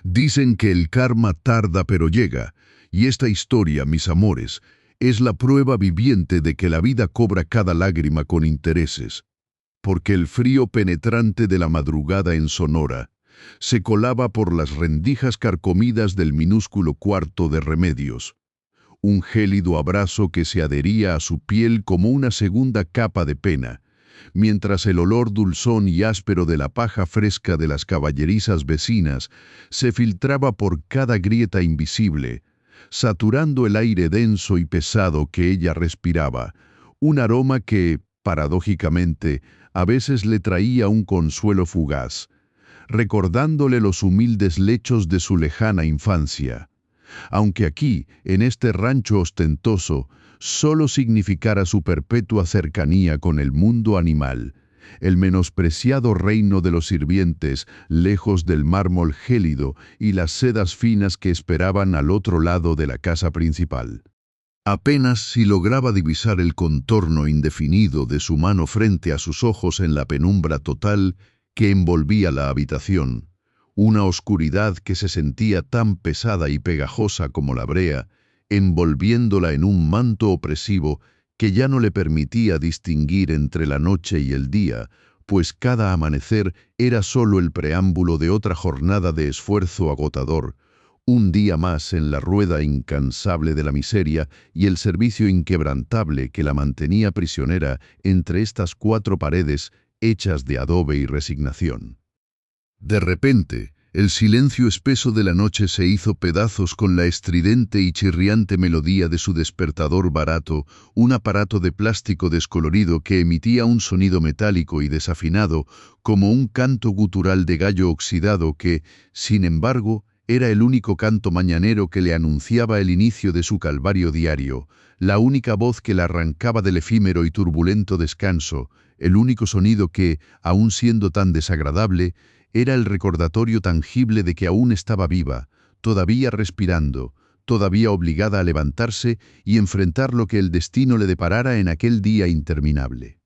Dicen que el karma tarda pero llega, y esta historia, mis amores, es la prueba viviente de que la vida cobra cada lágrima con intereses, porque el frío penetrante de la madrugada en Sonora se colaba por las rendijas carcomidas del minúsculo cuarto de Remedios, un gélido abrazo que se adhería a su piel como una segunda capa de pena, mientras el olor dulzón y áspero de la paja fresca de las caballerizas vecinas se filtraba por cada grieta invisible, saturando el aire denso y pesado que ella respiraba, un aroma que, paradójicamente, a veces le traía un consuelo fugaz, recordándole los humildes lechos de su lejana infancia, aunque aquí, en este rancho ostentoso, solo significara su perpetua cercanía con el mundo animal, el menospreciado reino de los sirvientes, lejos del mármol gélido y las sedas finas que esperaban al otro lado de la casa principal. Apenas si lograba divisar el contorno indefinido de su mano frente a sus ojos en la penumbra total que envolvía la habitación, una oscuridad que se sentía tan pesada y pegajosa como la brea, envolviéndola en un manto opresivo que ya no le permitía distinguir entre la noche y el día, pues cada amanecer era solo el preámbulo de otra jornada de esfuerzo agotador, un día más en la rueda incansable de la miseria y el servicio inquebrantable que la mantenía prisionera entre estas cuatro paredes hechas de adobe y resignación. De repente, el silencio espeso de la noche se hizo pedazos con la estridente y chirriante melodía de su despertador barato, un aparato de plástico descolorido que emitía un sonido metálico y desafinado, como un canto gutural de gallo oxidado que, sin embargo, era el único canto mañanero que le anunciaba el inicio de su calvario diario, la única voz que la arrancaba del efímero y turbulento descanso, el único sonido que, aun siendo tan desagradable, era el recordatorio tangible de que aún estaba viva, todavía respirando, todavía obligada a levantarse y enfrentar lo que el destino le deparara en aquel día interminable.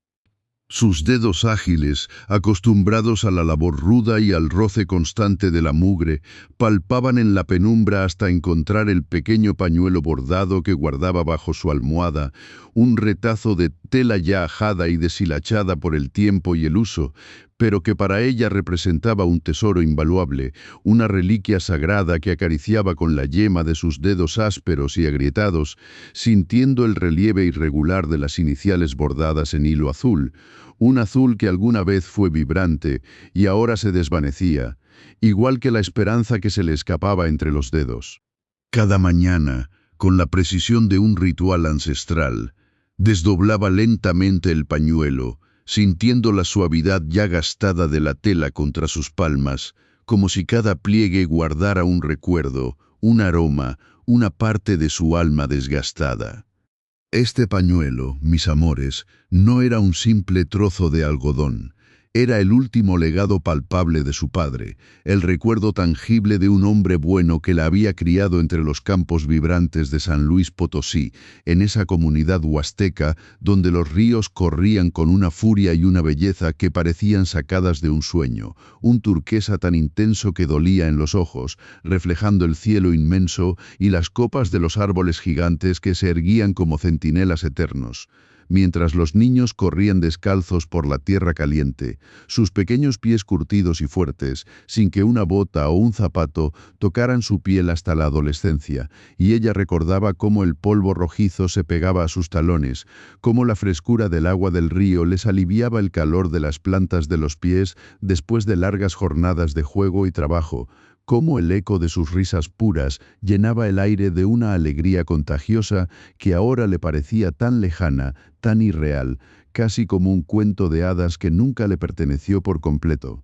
Sus dedos ágiles, acostumbrados a la labor ruda y al roce constante de la mugre, palpaban en la penumbra hasta encontrar el pequeño pañuelo bordado que guardaba bajo su almohada, un retazo de tela ya ajada y deshilachada por el tiempo y el uso, pero que para ella representaba un tesoro invaluable, una reliquia sagrada que acariciaba con la yema de sus dedos ásperos y agrietados, sintiendo el relieve irregular de las iniciales bordadas en hilo azul, un azul que alguna vez fue vibrante y ahora se desvanecía, igual que la esperanza que se le escapaba entre los dedos. Cada mañana, con la precisión de un ritual ancestral, desdoblaba lentamente el pañuelo, sintiendo la suavidad ya gastada de la tela contra sus palmas, como si cada pliegue guardara un recuerdo, un aroma, una parte de su alma desgastada. Este pañuelo, mis amores, no era un simple trozo de algodón. Era el último legado palpable de su padre, el recuerdo tangible de un hombre bueno que la había criado entre los campos vibrantes de San Luis Potosí, en esa comunidad huasteca donde los ríos corrían con una furia y una belleza que parecían sacadas de un sueño, un turquesa tan intenso que dolía en los ojos, reflejando el cielo inmenso y las copas de los árboles gigantes que se erguían como centinelas eternos. Mientras los niños corrían descalzos por la tierra caliente, sus pequeños pies curtidos y fuertes, sin que una bota o un zapato tocaran su piel hasta la adolescencia, y ella recordaba cómo el polvo rojizo se pegaba a sus talones, cómo la frescura del agua del río les aliviaba el calor de las plantas de los pies después de largas jornadas de juego y trabajo, cómo el eco de sus risas puras llenaba el aire de una alegría contagiosa que ahora le parecía tan lejana, tan irreal, casi como un cuento de hadas que nunca le perteneció por completo.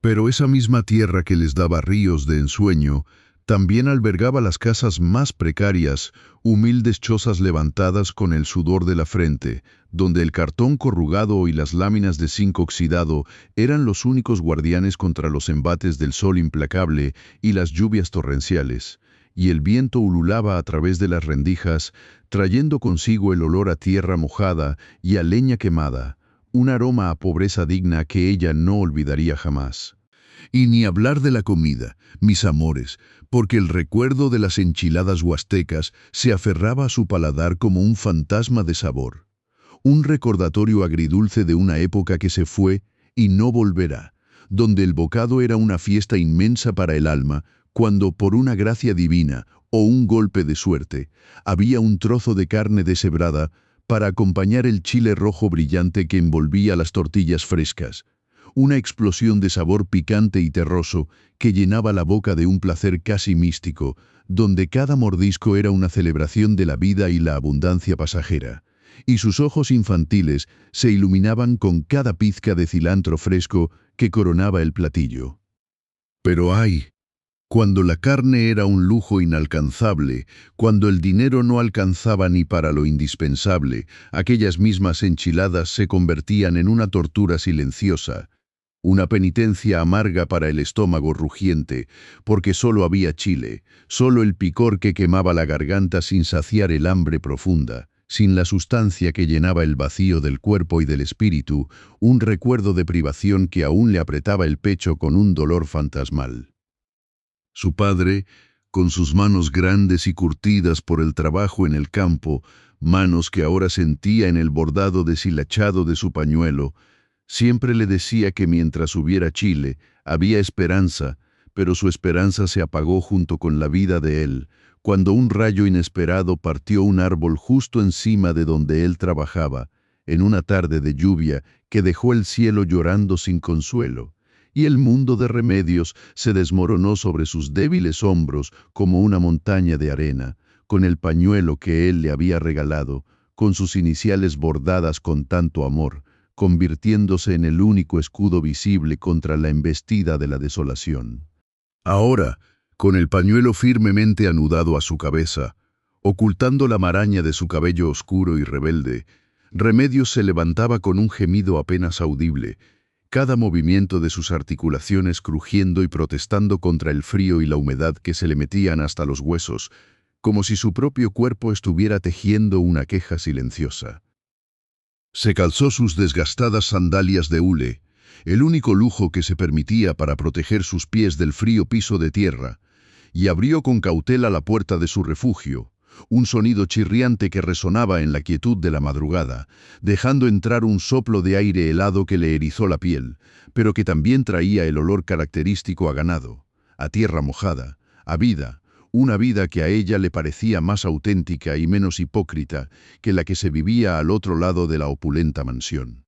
Pero esa misma tierra que les daba ríos de ensueño, también albergaba las casas más precarias, humildes chozas levantadas con el sudor de la frente, donde el cartón corrugado y las láminas de zinc oxidado eran los únicos guardianes contra los embates del sol implacable y las lluvias torrenciales, y el viento ululaba a través de las rendijas, trayendo consigo el olor a tierra mojada y a leña quemada, un aroma a pobreza digna que ella no olvidaría jamás. Y ni hablar de la comida, mis amores, porque el recuerdo de las enchiladas huastecas se aferraba a su paladar como un fantasma de sabor. Un recordatorio agridulce de una época que se fue y no volverá, donde el bocado era una fiesta inmensa para el alma, cuando por una gracia divina o un golpe de suerte, había un trozo de carne deshebrada para acompañar el chile rojo brillante que envolvía las tortillas frescas. Una explosión de sabor picante y terroso que llenaba la boca de un placer casi místico, donde cada mordisco era una celebración de la vida y la abundancia pasajera. Y sus ojos infantiles se iluminaban con cada pizca de cilantro fresco que coronaba el platillo. Pero ay, cuando la carne era un lujo inalcanzable, cuando el dinero no alcanzaba ni para lo indispensable, aquellas mismas enchiladas se convertían en una tortura silenciosa, una penitencia amarga para el estómago rugiente, porque solo había chile, solo el picor que quemaba la garganta sin saciar el hambre profunda, sin la sustancia que llenaba el vacío del cuerpo y del espíritu, un recuerdo de privación que aún le apretaba el pecho con un dolor fantasmal. Su padre, con sus manos grandes y curtidas por el trabajo en el campo, manos que ahora sentía en el bordado deshilachado de su pañuelo, siempre le decía que mientras hubiera chile, había esperanza, pero su esperanza se apagó junto con la vida de él, cuando un rayo inesperado partió un árbol justo encima de donde él trabajaba, en una tarde de lluvia que dejó el cielo llorando sin consuelo, y el mundo de Remedios se desmoronó sobre sus débiles hombros como una montaña de arena, con el pañuelo que él le había regalado, con sus iniciales bordadas con tanto amor, convirtiéndose en el único escudo visible contra la embestida de la desolación. Ahora, con el pañuelo firmemente anudado a su cabeza, ocultando la maraña de su cabello oscuro y rebelde, Remedios se levantaba con un gemido apenas audible, cada movimiento de sus articulaciones crujiendo y protestando contra el frío y la humedad que se le metían hasta los huesos, como si su propio cuerpo estuviera tejiendo una queja silenciosa. Se calzó sus desgastadas sandalias de hule, el único lujo que se permitía para proteger sus pies del frío piso de tierra, y abrió con cautela la puerta de su refugio, un sonido chirriante que resonaba en la quietud de la madrugada, dejando entrar un soplo de aire helado que le erizó la piel, pero que también traía el olor característico a ganado, a tierra mojada, a vida, una vida que a ella le parecía más auténtica y menos hipócrita que la que se vivía al otro lado de la opulenta mansión.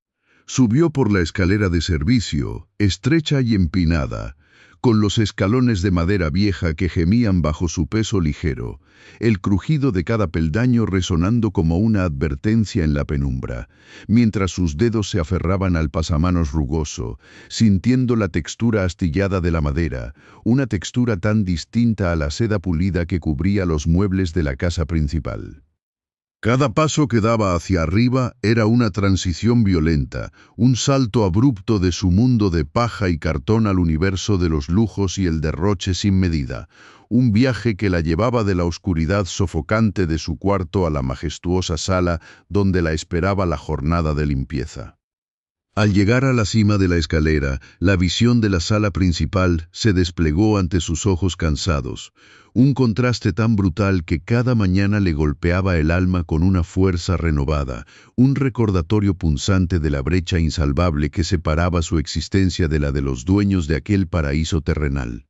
Subió por la escalera de servicio, estrecha y empinada, con los escalones de madera vieja que gemían bajo su peso ligero, el crujido de cada peldaño resonando como una advertencia en la penumbra, mientras sus dedos se aferraban al pasamanos rugoso, sintiendo la textura astillada de la madera, una textura tan distinta a la seda pulida que cubría los muebles de la casa principal. Cada paso que daba hacia arriba era una transición violenta, un salto abrupto de su mundo de paja y cartón al universo de los lujos y el derroche sin medida, un viaje que la llevaba de la oscuridad sofocante de su cuarto a la majestuosa sala donde la esperaba la jornada de limpieza. Al llegar a la cima de la escalera, la visión de la sala principal se desplegó ante sus ojos cansados, un contraste tan brutal que cada mañana le golpeaba el alma con una fuerza renovada, un recordatorio punzante de la brecha insalvable que separaba su existencia de la de los dueños de aquel paraíso terrenal.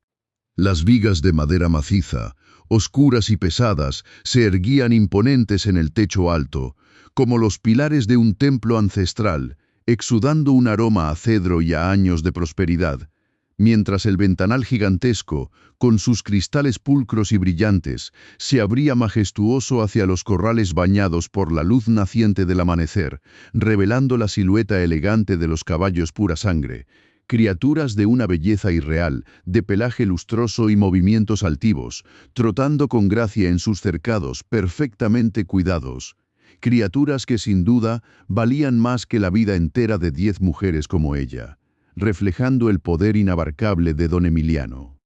Las vigas de madera maciza, oscuras y pesadas, se erguían imponentes en el techo alto, como los pilares de un templo ancestral, exudando un aroma a cedro y a años de prosperidad, mientras el ventanal gigantesco, con sus cristales pulcros y brillantes, se abría majestuoso hacia los corrales bañados por la luz naciente del amanecer, revelando la silueta elegante de los caballos pura sangre, criaturas de una belleza irreal, de pelaje lustroso y movimientos altivos, trotando con gracia en sus cercados perfectamente cuidados, criaturas que sin duda valían más que la vida entera de 10 mujeres como ella, reflejando el poder inabarcable de don Emiliano.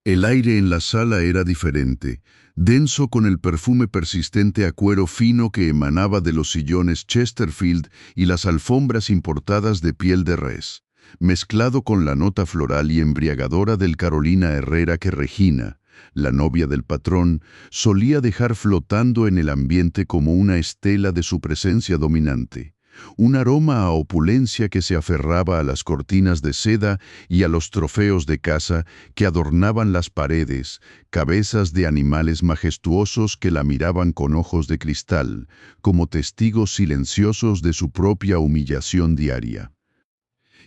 El aire en la sala era diferente, denso con el perfume persistente a cuero fino que emanaba de los sillones Chesterfield y las alfombras importadas de piel de res. mezclado con la nota floral y embriagadora del Carolina Herrera que Regina, la novia del patrón, solía dejar flotando en el ambiente como una estela de su presencia dominante. Un aroma a opulencia que se aferraba a las cortinas de seda y a los trofeos de caza que adornaban las paredes, cabezas de animales majestuosos que la miraban con ojos de cristal, como testigos silenciosos de su propia humillación diaria.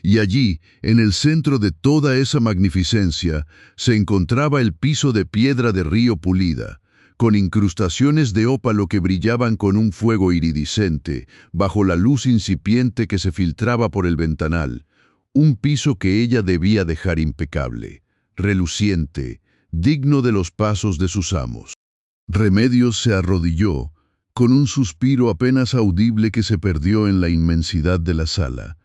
Y allí, en el centro de toda esa magnificencia, se encontraba el piso de piedra de río pulida, con incrustaciones de ópalo que brillaban con un fuego iridiscente, bajo la luz incipiente que se filtraba por el ventanal, un piso que ella debía dejar impecable, reluciente, digno de los pasos de sus amos. Remedios se arrodilló, con un suspiro apenas audible que se perdió en la inmensidad de la sala,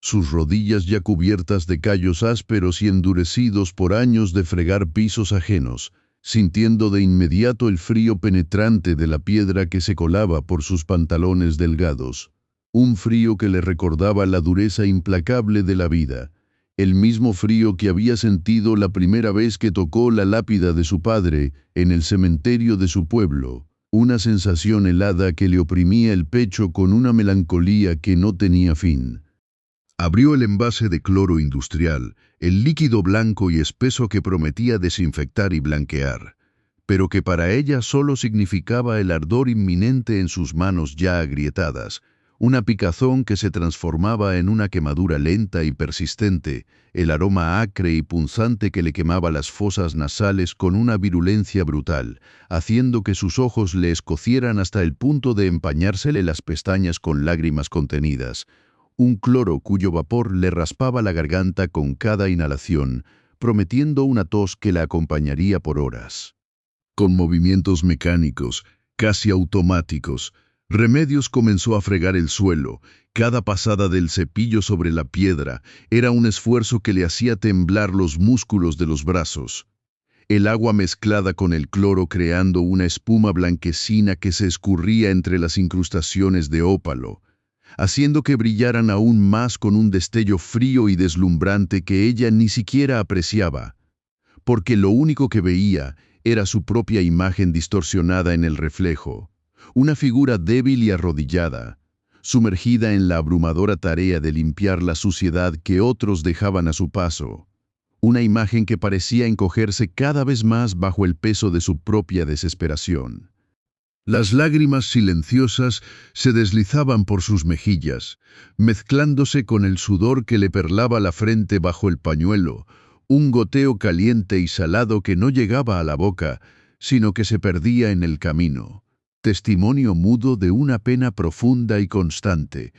sus rodillas ya cubiertas de callos ásperos y endurecidos por años de fregar pisos ajenos, sintiendo de inmediato el frío penetrante de la piedra que se colaba por sus pantalones delgados, un frío que le recordaba la dureza implacable de la vida, el mismo frío que había sentido la primera vez que tocó la lápida de su padre en el cementerio de su pueblo, una sensación helada que le oprimía el pecho con una melancolía que no tenía fin. Abrió el envase de cloro industrial, el líquido blanco y espeso que prometía desinfectar y blanquear, pero que para ella solo significaba el ardor inminente en sus manos ya agrietadas, una picazón que se transformaba en una quemadura lenta y persistente, el aroma acre y punzante que le quemaba las fosas nasales con una virulencia brutal, haciendo que sus ojos le escocieran hasta el punto de empañársele las pestañas con lágrimas contenidas, un cloro cuyo vapor le raspaba la garganta con cada inhalación, prometiendo una tos que la acompañaría por horas. Con movimientos mecánicos, casi automáticos, Remedios comenzó a fregar el suelo. Cada pasada del cepillo sobre la piedra era un esfuerzo que le hacía temblar los músculos de los brazos. El agua mezclada con el cloro creando una espuma blanquecina que se escurría entre las incrustaciones de ópalo, haciendo que brillaran aún más con un destello frío y deslumbrante que ella ni siquiera apreciaba, porque lo único que veía era su propia imagen distorsionada en el reflejo, una figura débil y arrodillada, sumergida en la abrumadora tarea de limpiar la suciedad que otros dejaban a su paso, una imagen que parecía encogerse cada vez más bajo el peso de su propia desesperación. Las lágrimas silenciosas se deslizaban por sus mejillas, mezclándose con el sudor que le perlaba la frente bajo el pañuelo, un goteo caliente y salado que no llegaba a la boca, sino que se perdía en el camino, testimonio mudo de una pena profunda y constante,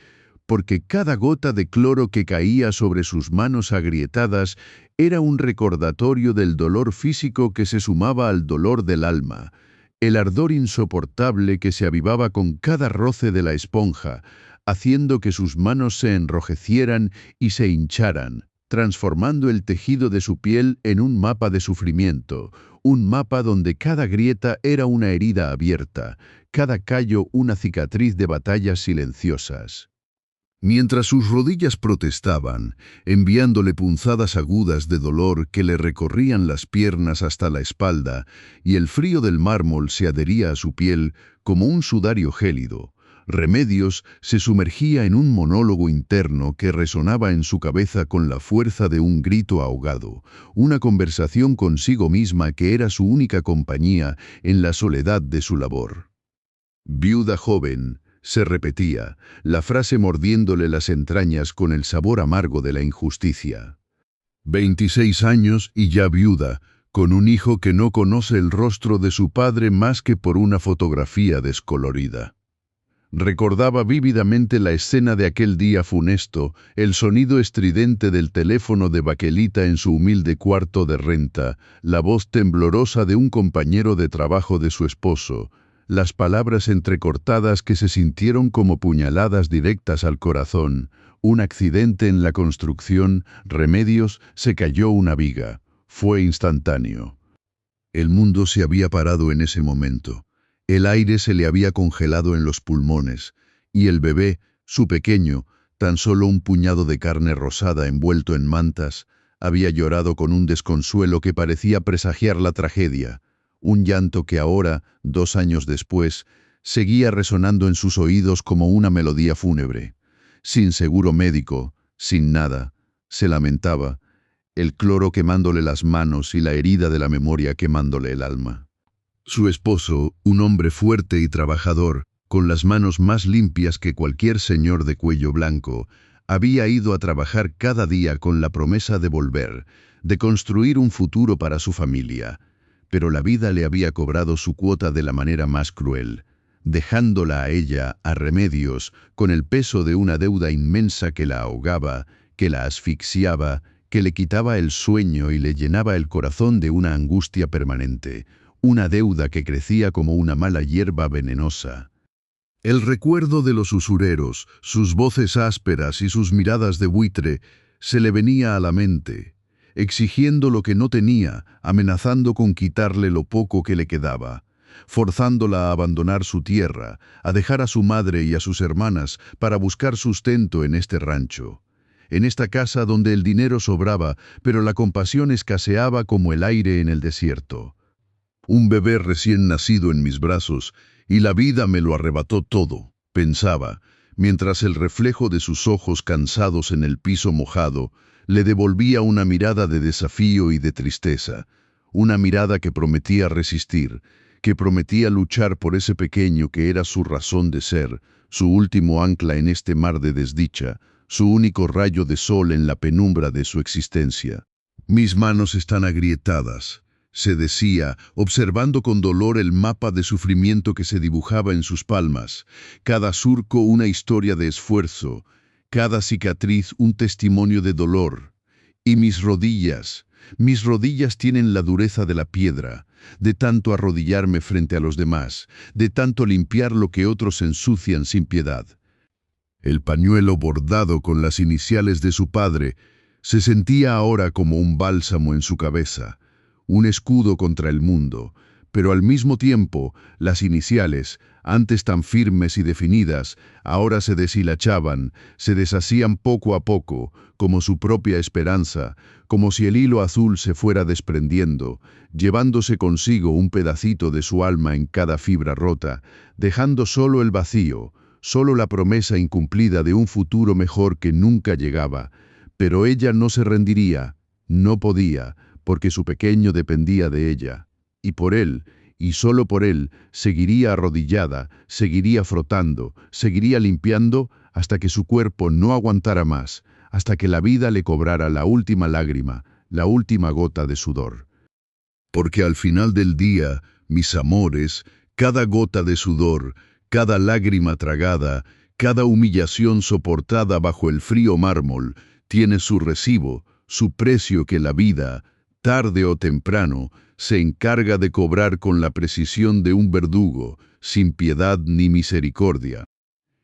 porque cada gota de cloro que caía sobre sus manos agrietadas era un recordatorio del dolor físico que se sumaba al dolor del alma, el ardor insoportable que se avivaba con cada roce de la esponja, haciendo que sus manos se enrojecieran y se hincharan, transformando el tejido de su piel en un mapa de sufrimiento, un mapa donde cada grieta era una herida abierta, cada callo una cicatriz de batallas silenciosas. Mientras sus rodillas protestaban, enviándole punzadas agudas de dolor que le recorrían las piernas hasta la espalda, y el frío del mármol se adhería a su piel como un sudario gélido, Remedios se sumergía en un monólogo interno que resonaba en su cabeza con la fuerza de un grito ahogado, una conversación consigo misma que era su única compañía en la soledad de su labor. Viuda joven, se repetía, la frase mordiéndole las entrañas con el sabor amargo de la injusticia. 26 años y ya viuda, con un hijo que no conoce el rostro de su padre más que por una fotografía descolorida. Recordaba vívidamente la escena de aquel día funesto, el sonido estridente del teléfono de baquelita en su humilde cuarto de renta, la voz temblorosa de un compañero de trabajo de su esposo, las palabras entrecortadas que se sintieron como puñaladas directas al corazón, un accidente en la construcción, Remedios, se cayó una viga. Fue instantáneo. El mundo se había parado en ese momento. El aire se le había congelado en los pulmones, y el bebé, su pequeño, Tan solo un puñado de carne rosada envuelto en mantas había llorado con un desconsuelo que parecía presagiar la tragedia, un llanto que ahora, 2 años después, seguía resonando en sus oídos como una melodía fúnebre. Sin seguro médico, sin nada, se lamentaba, el cloro quemándole las manos y la herida de la memoria quemándole el alma. Su esposo, un hombre fuerte y trabajador, con las manos más limpias que cualquier señor de cuello blanco, había ido a trabajar cada día con la promesa de volver, de construir un futuro para su familia. Pero la vida le había cobrado su cuota de la manera más cruel, dejándola a ella, a Remedios, con el peso de una deuda inmensa que la ahogaba, que la asfixiaba, que le quitaba el sueño y le llenaba el corazón de una angustia permanente, una deuda que crecía como una mala hierba venenosa. El recuerdo de los usureros, sus voces ásperas y sus miradas de buitre se le venía a la mente, exigiendo lo que no tenía, amenazando con quitarle lo poco que le quedaba, forzándola a abandonar su tierra, a dejar a su madre y a sus hermanas para buscar sustento en este rancho, en esta casa donde el dinero sobraba, pero la compasión escaseaba como el aire en el desierto. Un bebé recién nacido en mis brazos, y la vida me lo arrebató todo, pensaba, mientras el reflejo de sus ojos cansados en el piso mojado le devolvía una mirada de desafío y de tristeza, una mirada que prometía resistir, que prometía luchar por ese pequeño que era su razón de ser, su último ancla en este mar de desdicha, su único rayo de sol en la penumbra de su existencia. Mis manos están agrietadas, se decía, observando con dolor el mapa de sufrimiento que se dibujaba en sus palmas, cada surco una historia de esfuerzo, cada cicatriz un testimonio de dolor. Y mis rodillas tienen la dureza de la piedra, de tanto arrodillarme frente a los demás, de tanto limpiar lo que otros ensucian sin piedad. El pañuelo bordado con las iniciales de su padre se sentía ahora como un bálsamo en su cabeza, un escudo contra el mundo, pero al mismo tiempo las iniciales, antes tan firmes y definidas, ahora se deshilachaban, se deshacían poco a poco, como su propia esperanza, como si el hilo azul se fuera desprendiendo, llevándose consigo un pedacito de su alma en cada fibra rota, dejando solo el vacío, solo la promesa incumplida de un futuro mejor que nunca llegaba. Pero ella no se rendiría, no podía, porque su pequeño dependía de ella, y por él, y solo por él, seguiría arrodillada, seguiría frotando, seguiría limpiando, hasta que su cuerpo no aguantara más, hasta que la vida le cobrara la última lágrima, la última gota de sudor. Porque al final del día, mis amores, cada gota de sudor, cada lágrima tragada, cada humillación soportada bajo el frío mármol, tiene su recibo, su precio que la vida, tarde o temprano, se encarga de cobrar con la precisión de un verdugo, sin piedad ni misericordia.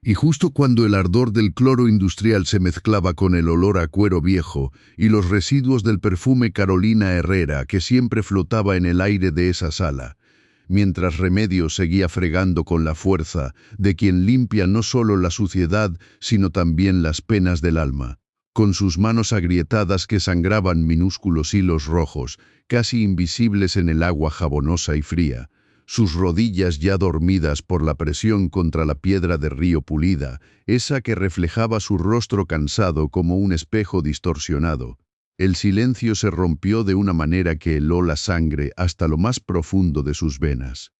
Y justo cuando el ardor del cloro industrial se mezclaba con el olor a cuero viejo y los residuos del perfume Carolina Herrera que siempre flotaba en el aire de esa sala, mientras Remedios seguía fregando con la fuerza de quien limpia no solo la suciedad, sino también las penas del alma, con sus manos agrietadas que sangraban minúsculos hilos rojos, casi invisibles en el agua jabonosa y fría, sus rodillas ya dormidas por la presión contra la piedra de río pulida, esa que reflejaba su rostro cansado como un espejo distorsionado. El silencio se rompió de una manera que heló la sangre hasta lo más profundo de sus venas.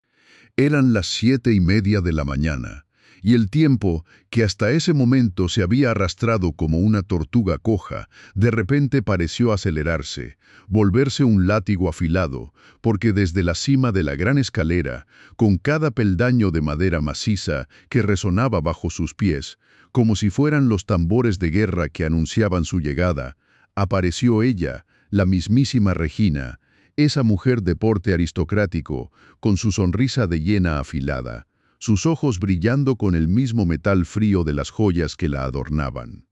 Eran las 7:30 de la mañana, y el tiempo, que hasta ese momento se había arrastrado como una tortuga coja, de repente pareció acelerarse, volverse un látigo afilado, porque desde la cima de la gran escalera, con cada peldaño de madera maciza que resonaba bajo sus pies, como si fueran los tambores de guerra que anunciaban su llegada, apareció ella, la mismísima Regina, esa mujer de porte aristocrático, con su sonrisa de hiena afilada, sus ojos brillando con el mismo metal frío de las joyas que la adornaban.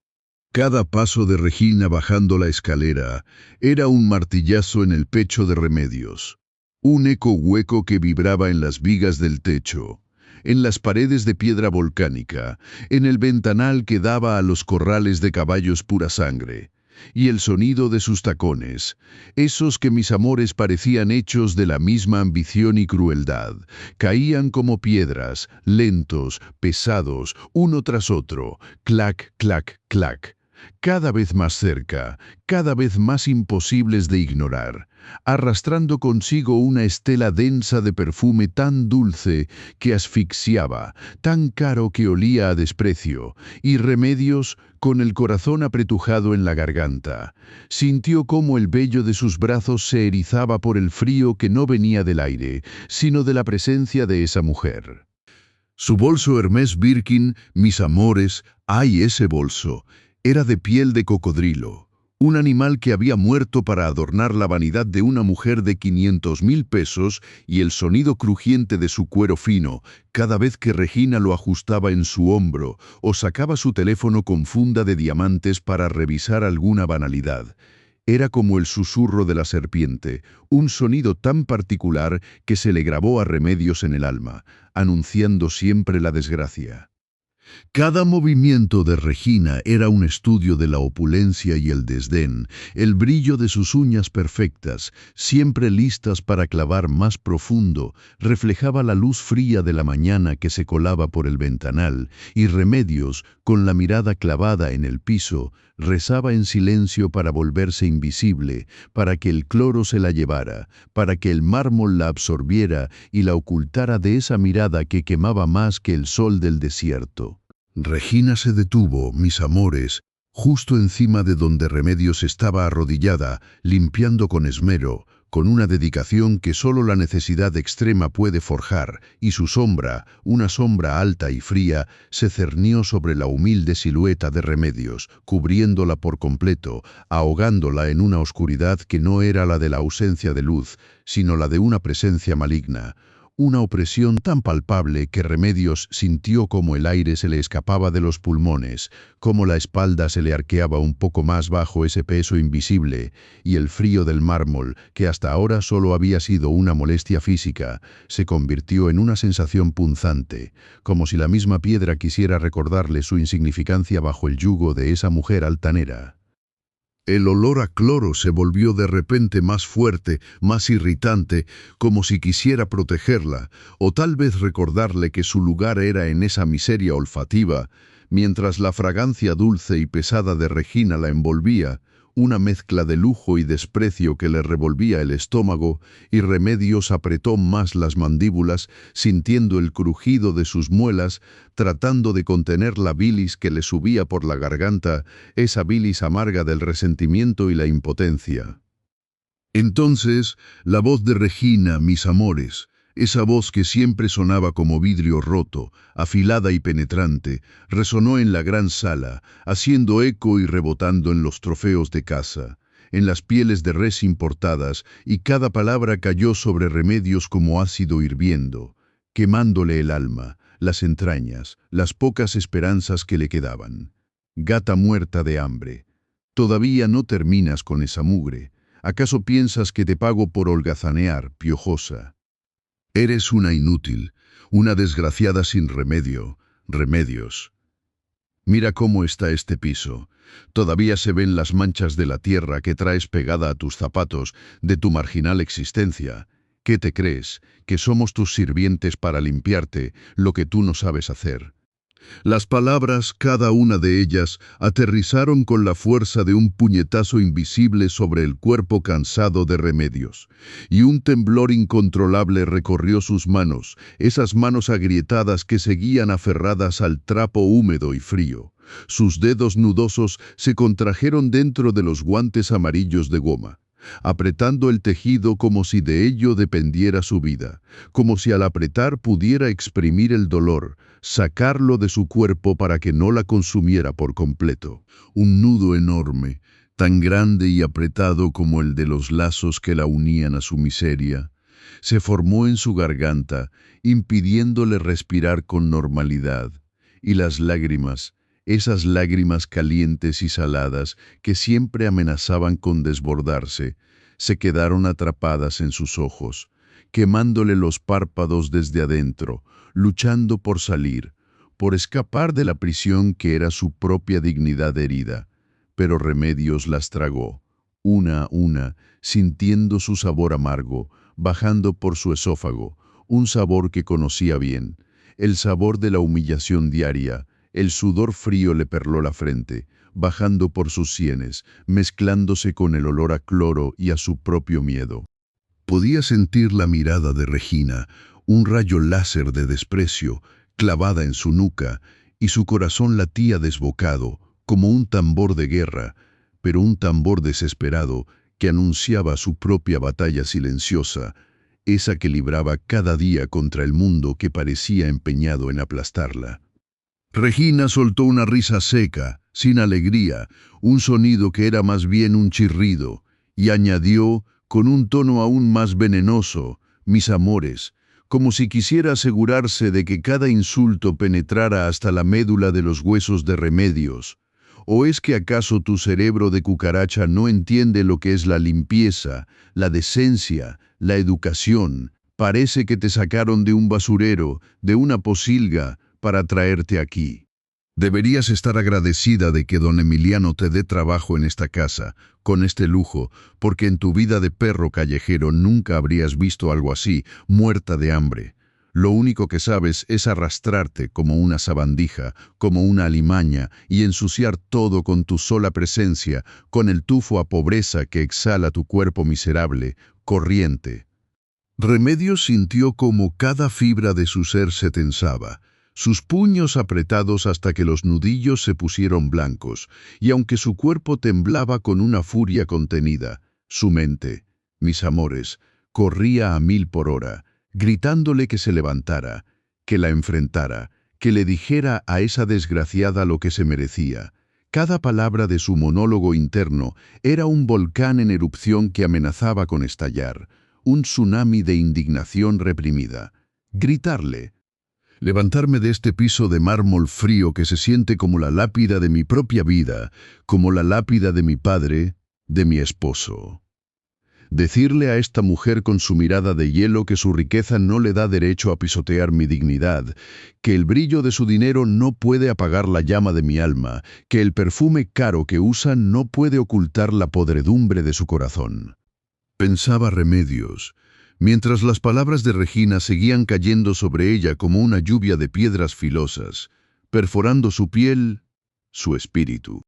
Cada paso de Regina bajando la escalera era un martillazo en el pecho de Remedios, un eco hueco que vibraba en las vigas del techo, en las paredes de piedra volcánica, en el ventanal que daba a los corrales de caballos pura sangre, y el sonido de sus tacones, esos que mis amores parecían hechos de la misma ambición y crueldad, caían como piedras, lentos, pesados, uno tras otro, clac, clac, clac, cada vez más cerca, cada vez más imposibles de ignorar, arrastrando consigo una estela densa de perfume tan dulce que asfixiaba, tan caro que olía a desprecio, y Remedios, con el corazón apretujado en la garganta, sintió cómo el vello de sus brazos se erizaba por el frío que no venía del aire, sino de la presencia de esa mujer. Su bolso Hermès Birkin, mis amores, ¡ay ese bolso! Era de piel de cocodrilo, un animal que había muerto para adornar la vanidad de una mujer de 500.000 pesos y el sonido crujiente de su cuero fino cada vez que Regina lo ajustaba en su hombro o sacaba su teléfono con funda de diamantes para revisar alguna banalidad. Era como el susurro de la serpiente, un sonido tan particular que se le grabó a Remedios en el alma, anunciando siempre la desgracia. Cada movimiento de Regina era un estudio de la opulencia y el desdén, el brillo de sus uñas perfectas, siempre listas para clavar más profundo, reflejaba la luz fría de la mañana que se colaba por el ventanal, y Remedios, con la mirada clavada en el piso, rezaba en silencio para volverse invisible, para que el cloro se la llevara, para que el mármol la absorbiera y la ocultara de esa mirada que quemaba más que el sol del desierto. Regina se detuvo, mis amores, justo encima de donde Remedios estaba arrodillada, limpiando con esmero, con una dedicación que solo la necesidad extrema puede forjar, y su sombra, una sombra alta y fría, se cernió sobre la humilde silueta de Remedios, cubriéndola por completo, ahogándola en una oscuridad que no era la de la ausencia de luz, sino la de una presencia maligna. Una opresión tan palpable que Remedios sintió como el aire se le escapaba de los pulmones, como la espalda se le arqueaba un poco más bajo ese peso invisible, y el frío del mármol, que hasta ahora solo había sido una molestia física, se convirtió en una sensación punzante, como si la misma piedra quisiera recordarle su insignificancia bajo el yugo de esa mujer altanera. El olor a cloro se volvió de repente más fuerte, más irritante, como si quisiera protegerla, o tal vez recordarle que su lugar era en esa miseria olfativa, mientras la fragancia dulce y pesada de Regina la envolvía, una mezcla de lujo y desprecio que le revolvía el estómago, y Remedios apretó más las mandíbulas, sintiendo el crujido de sus muelas, tratando de contener la bilis que le subía por la garganta, esa bilis amarga del resentimiento y la impotencia. Entonces, la voz de Regina, mis amores, esa voz que siempre sonaba como vidrio roto, afilada y penetrante, resonó en la gran sala, haciendo eco y rebotando en los trofeos de caza, en las pieles de res importadas, y cada palabra cayó sobre Remedios como ácido hirviendo, quemándole el alma, las entrañas, las pocas esperanzas que le quedaban. Gata muerta de hambre, todavía no terminas con esa mugre. ¿Acaso piensas que te pago por holgazanear, piojosa? Eres una inútil, una desgraciada sin remedio, Remedios. Mira cómo está este piso. Todavía se ven las manchas de la tierra que traes pegada a tus zapatos de tu marginal existencia. ¿Qué te crees? ¿Que somos tus sirvientes para limpiarte lo que tú no sabes hacer? Las palabras, cada una de ellas, aterrizaron con la fuerza de un puñetazo invisible sobre el cuerpo cansado de Remedios, y un temblor incontrolable recorrió sus manos, esas manos agrietadas que seguían aferradas al trapo húmedo y frío. Sus dedos nudosos se contrajeron dentro de los guantes amarillos de goma, apretando el tejido como si de ello dependiera su vida, como si al apretar pudiera exprimir el dolor, sacarlo de su cuerpo para que no la consumiera por completo. Un nudo enorme, tan grande y apretado como el de los lazos que la unían a su miseria, se formó en su garganta, impidiéndole respirar con normalidad, y las lágrimas, esas lágrimas calientes y saladas que siempre amenazaban con desbordarse, se quedaron atrapadas en sus ojos, quemándole los párpados desde adentro, luchando por salir, por escapar de la prisión que era su propia dignidad herida. Pero Remedios las tragó, una a una, sintiendo su sabor amargo, bajando por su esófago, un sabor que conocía bien, el sabor de la humillación diaria. El sudor frío le perló la frente, bajando por sus sienes, mezclándose con el olor a cloro y a su propio miedo. Podía sentir la mirada de Regina, un rayo láser de desprecio, clavada en su nuca, y su corazón latía desbocado, como un tambor de guerra, pero un tambor desesperado que anunciaba su propia batalla silenciosa, esa que libraba cada día contra el mundo que parecía empeñado en aplastarla. Regina soltó una risa seca, sin alegría, un sonido que era más bien un chirrido, y añadió, con un tono aún más venenoso, mis amores, como si quisiera asegurarse de que cada insulto penetrara hasta la médula de los huesos de Remedios. ¿O es que acaso tu cerebro de cucaracha no entiende lo que es la limpieza, la decencia, la educación? Parece que te sacaron de un basurero, de una posilga, para traerte aquí. Deberías estar agradecida de que don Emiliano te dé trabajo en esta casa, con este lujo, porque en tu vida de perro callejero nunca habrías visto algo así, muerta de hambre. Lo único que sabes es arrastrarte como una sabandija, como una alimaña, y ensuciar todo con tu sola presencia, con el tufo a pobreza que exhala tu cuerpo miserable, corriente. Remedios sintió como cada fibra de su ser se tensaba, sus puños apretados hasta que los nudillos se pusieron blancos, y aunque su cuerpo temblaba con una furia contenida, su mente, mis amores, corría a 1000 por hora, gritándole que se levantara, que la enfrentara, que le dijera a esa desgraciada lo que se merecía. Cada palabra de su monólogo interno era un volcán en erupción que amenazaba con estallar, un tsunami de indignación reprimida. Gritarle, levantarme de este piso de mármol frío que se siente como la lápida de mi propia vida, como la lápida de mi padre, de mi esposo. Decirle a esta mujer con su mirada de hielo que su riqueza no le da derecho a pisotear mi dignidad, que el brillo de su dinero no puede apagar la llama de mi alma, que el perfume caro que usa no puede ocultar la podredumbre de su corazón. Pensaba Remedios, mientras las palabras de Regina seguían cayendo sobre ella como una lluvia de piedras filosas, perforando su piel, su espíritu.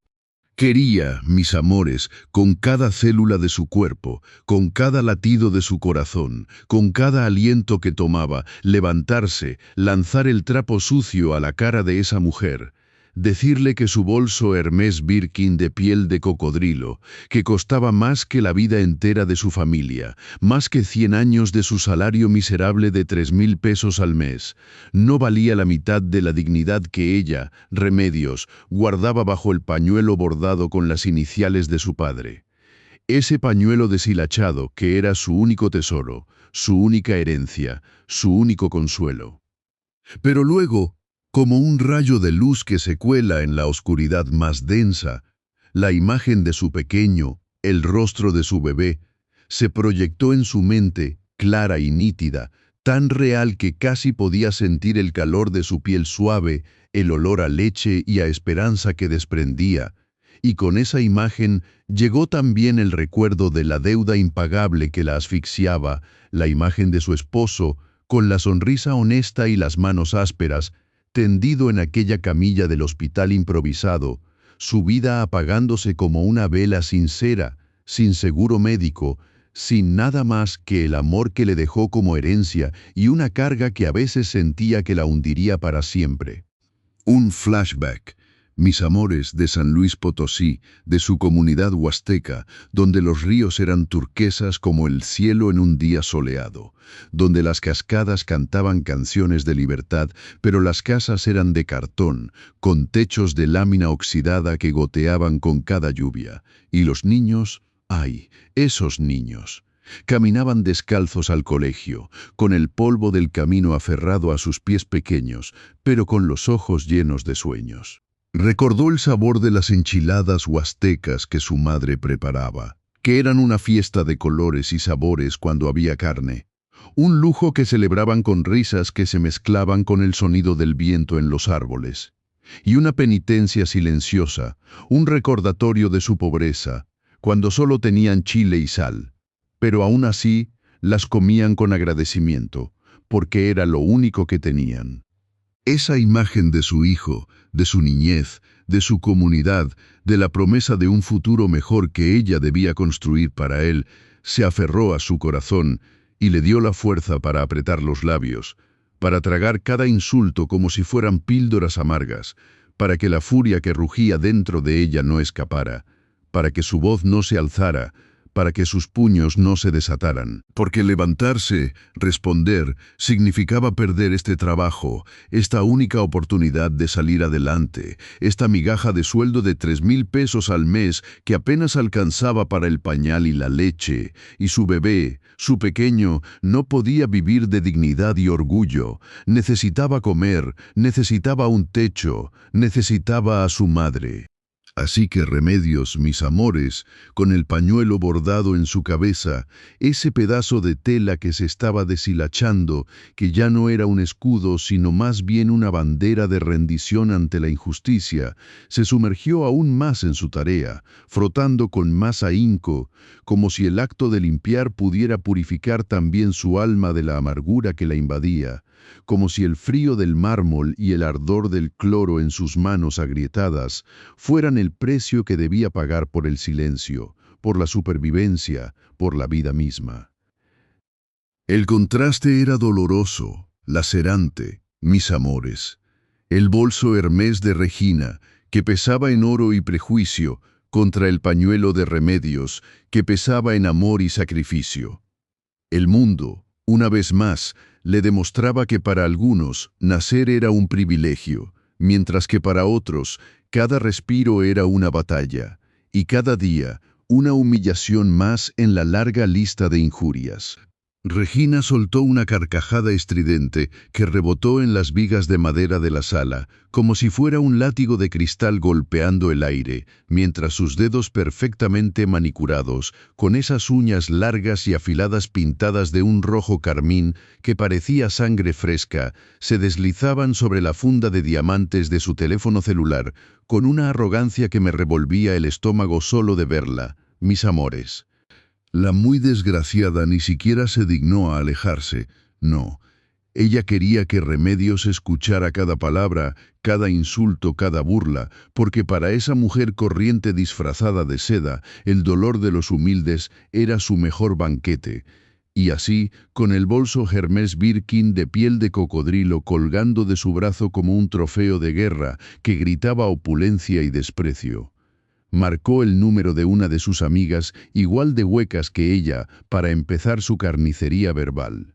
Quería, mis amores, con cada célula de su cuerpo, con cada latido de su corazón, con cada aliento que tomaba, levantarse, lanzar el trapo sucio a la cara de esa mujer, decirle que su bolso Hermès Birkin de piel de cocodrilo, que costaba más que la vida entera de su familia, más que 100 años de su salario miserable de 3000 pesos al mes, no valía la mitad de la dignidad que ella, Remedios, guardaba bajo el pañuelo bordado con las iniciales de su padre. Ese pañuelo deshilachado que era su único tesoro, su única herencia, su único consuelo. Pero luego, como un rayo de luz que se cuela en la oscuridad más densa, la imagen de su pequeño, el rostro de su bebé, se proyectó en su mente, clara y nítida, tan real que casi podía sentir el calor de su piel suave, el olor a leche y a esperanza que desprendía, y con esa imagen llegó también el recuerdo de la deuda impagable que la asfixiaba, la imagen de su esposo, con la sonrisa honesta y las manos ásperas, tendido en aquella camilla del hospital improvisado, su vida apagándose como una vela sin cera, sin seguro médico, sin nada más que el amor que le dejó como herencia y una carga que a veces sentía que la hundiría para siempre. Un flashback, mis amores, de San Luis Potosí, de su comunidad huasteca, donde los ríos eran turquesas como el cielo en un día soleado, donde las cascadas cantaban canciones de libertad, pero las casas eran de cartón, con techos de lámina oxidada que goteaban con cada lluvia, y los niños, ¡ay, esos niños! Caminaban descalzos al colegio, con el polvo del camino aferrado a sus pies pequeños, pero con los ojos llenos de sueños. Recordó el sabor de las enchiladas huastecas que su madre preparaba, que eran una fiesta de colores y sabores cuando había carne. un lujo que celebraban con risas que se mezclaban con el sonido del viento en los árboles, y una penitencia silenciosa, un recordatorio de su pobreza, cuando solo tenían chile y sal, pero aún así las comían con agradecimiento, porque era lo único que tenían. Esa imagen de su hijo, de su niñez, de su comunidad, de la promesa de un futuro mejor que ella debía construir para él, se aferró a su corazón y le dio la fuerza para apretar los labios, para tragar cada insulto como si fueran píldoras amargas, para que la furia que rugía dentro de ella no escapara, para que su voz no se alzara, para que sus puños no se desataran. Porque levantarse, responder, significaba perder este trabajo, esta única oportunidad de salir adelante, esta migaja de sueldo de 3,000 pesos al mes que apenas alcanzaba para el pañal y la leche, y su bebé, su pequeño, no podía vivir de dignidad y orgullo. Necesitaba comer, necesitaba un techo, necesitaba a su madre. Así que Remedios, mis amores, con el pañuelo bordado en su cabeza, ese pedazo de tela que se estaba deshilachando, que ya no era un escudo sino más bien una bandera de rendición ante la injusticia, se sumergió aún más en su tarea, frotando con más ahínco, como si el acto de limpiar pudiera purificar también su alma de la amargura que la invadía, como si el frío del mármol y el ardor del cloro en sus manos agrietadas fueran el precio que debía pagar por el silencio, por la supervivencia, por la vida misma. El contraste era doloroso, lacerante, mis amores. El bolso Hermés de Regina, que pesaba en oro y prejuicio, contra el pañuelo de Remedios, que pesaba en amor y sacrificio. El mundo, una vez más, le demostraba que para algunos nacer era un privilegio, mientras que para otros cada respiro era una batalla, y cada día una humillación más en la larga lista de injurias. Regina soltó una carcajada estridente que rebotó en las vigas de madera de la sala, como si fuera un látigo de cristal golpeando el aire, mientras sus dedos perfectamente manicurados, con esas uñas largas y afiladas pintadas de un rojo carmín que parecía sangre fresca, se deslizaban sobre la funda de diamantes de su teléfono celular, con una arrogancia que me revolvía el estómago solo de verla, mis amores. La muy desgraciada ni siquiera se dignó a alejarse, no. Ella quería que Remedios escuchara cada palabra, cada insulto, cada burla, porque para esa mujer corriente disfrazada de seda, el dolor de los humildes era su mejor banquete. Y así, con el bolso Hermès Birkin de piel de cocodrilo colgando de su brazo como un trofeo de guerra que gritaba opulencia y desprecio. Marcó el número de una de sus amigas, igual de huecas que ella, para empezar su carnicería verbal.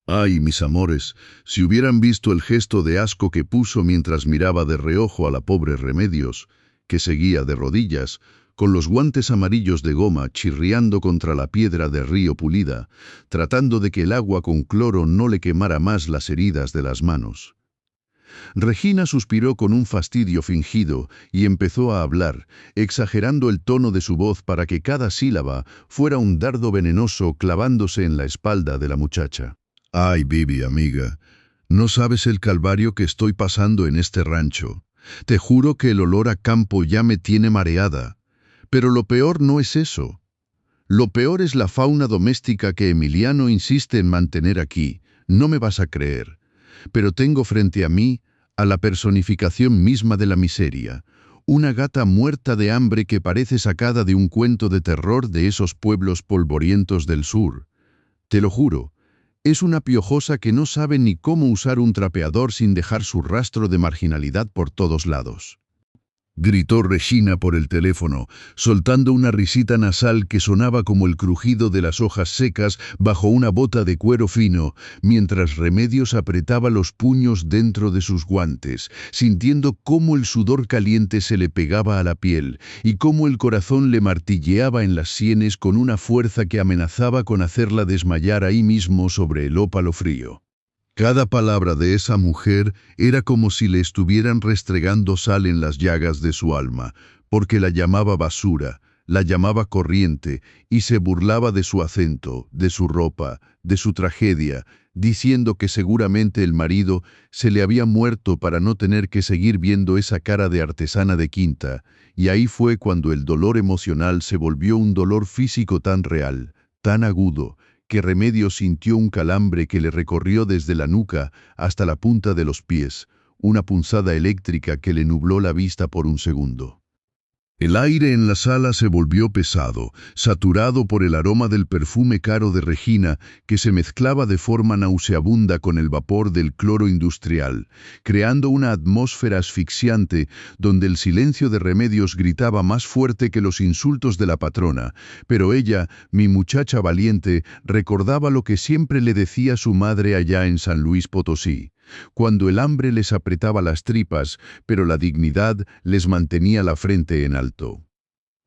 Ay, mis amores, si hubieran visto el gesto de asco que puso mientras miraba de reojo a la pobre Remedios, que seguía de rodillas, con los guantes amarillos de goma chirriando contra la piedra de río pulida, tratando de que el agua con cloro no le quemara más las heridas de las manos. Regina suspiró con un fastidio fingido y empezó a hablar, exagerando el tono de su voz para que cada sílaba fuera un dardo venenoso clavándose en la espalda de la muchacha. Ay, Bibi, amiga, no sabes el calvario que estoy pasando en este rancho. Te juro que el olor a campo ya me tiene mareada. Pero lo peor no es eso. Lo peor es la fauna doméstica que Emiliano insiste en mantener aquí. No me vas a creer. Pero tengo frente a mí a la personificación misma de la miseria, una gata muerta de hambre que parece sacada de un cuento de terror de esos pueblos polvorientos del sur. Te lo juro, es una piojosa que no sabe ni cómo usar un trapeador sin dejar su rastro de marginalidad por todos lados. Gritó Regina por el teléfono, soltando una risita nasal que sonaba como el crujido de las hojas secas bajo una bota de cuero fino, mientras Remedios apretaba los puños dentro de sus guantes, sintiendo cómo el sudor caliente se le pegaba a la piel y cómo el corazón le martilleaba en las sienes con una fuerza que amenazaba con hacerla desmayar ahí mismo sobre el ópalo frío. Cada palabra de esa mujer era como si le estuvieran restregando sal en las llagas de su alma, porque la llamaba basura, La llamaba corriente y se burlaba de su acento, de su ropa, de su tragedia, diciendo que seguramente el marido se le había muerto para no tener que seguir viendo esa cara de artesana de quinta, y ahí fue cuando el dolor emocional se volvió un dolor físico tan real, tan agudo, que Remedios sintió un calambre que le recorrió desde la nuca hasta la punta de los pies, una punzada eléctrica que le nubló la vista por un segundo. El aire en la sala se volvió pesado, saturado por el aroma del perfume caro de Regina que se mezclaba de forma nauseabunda con el vapor del cloro industrial, creando una atmósfera asfixiante donde el silencio de Remedios gritaba más fuerte que los insultos de la patrona, pero ella, mi muchacha valiente, recordaba lo que siempre le decía su madre allá en San Luis Potosí. Cuando el hambre les apretaba las tripas, pero la dignidad les mantenía la frente en alto.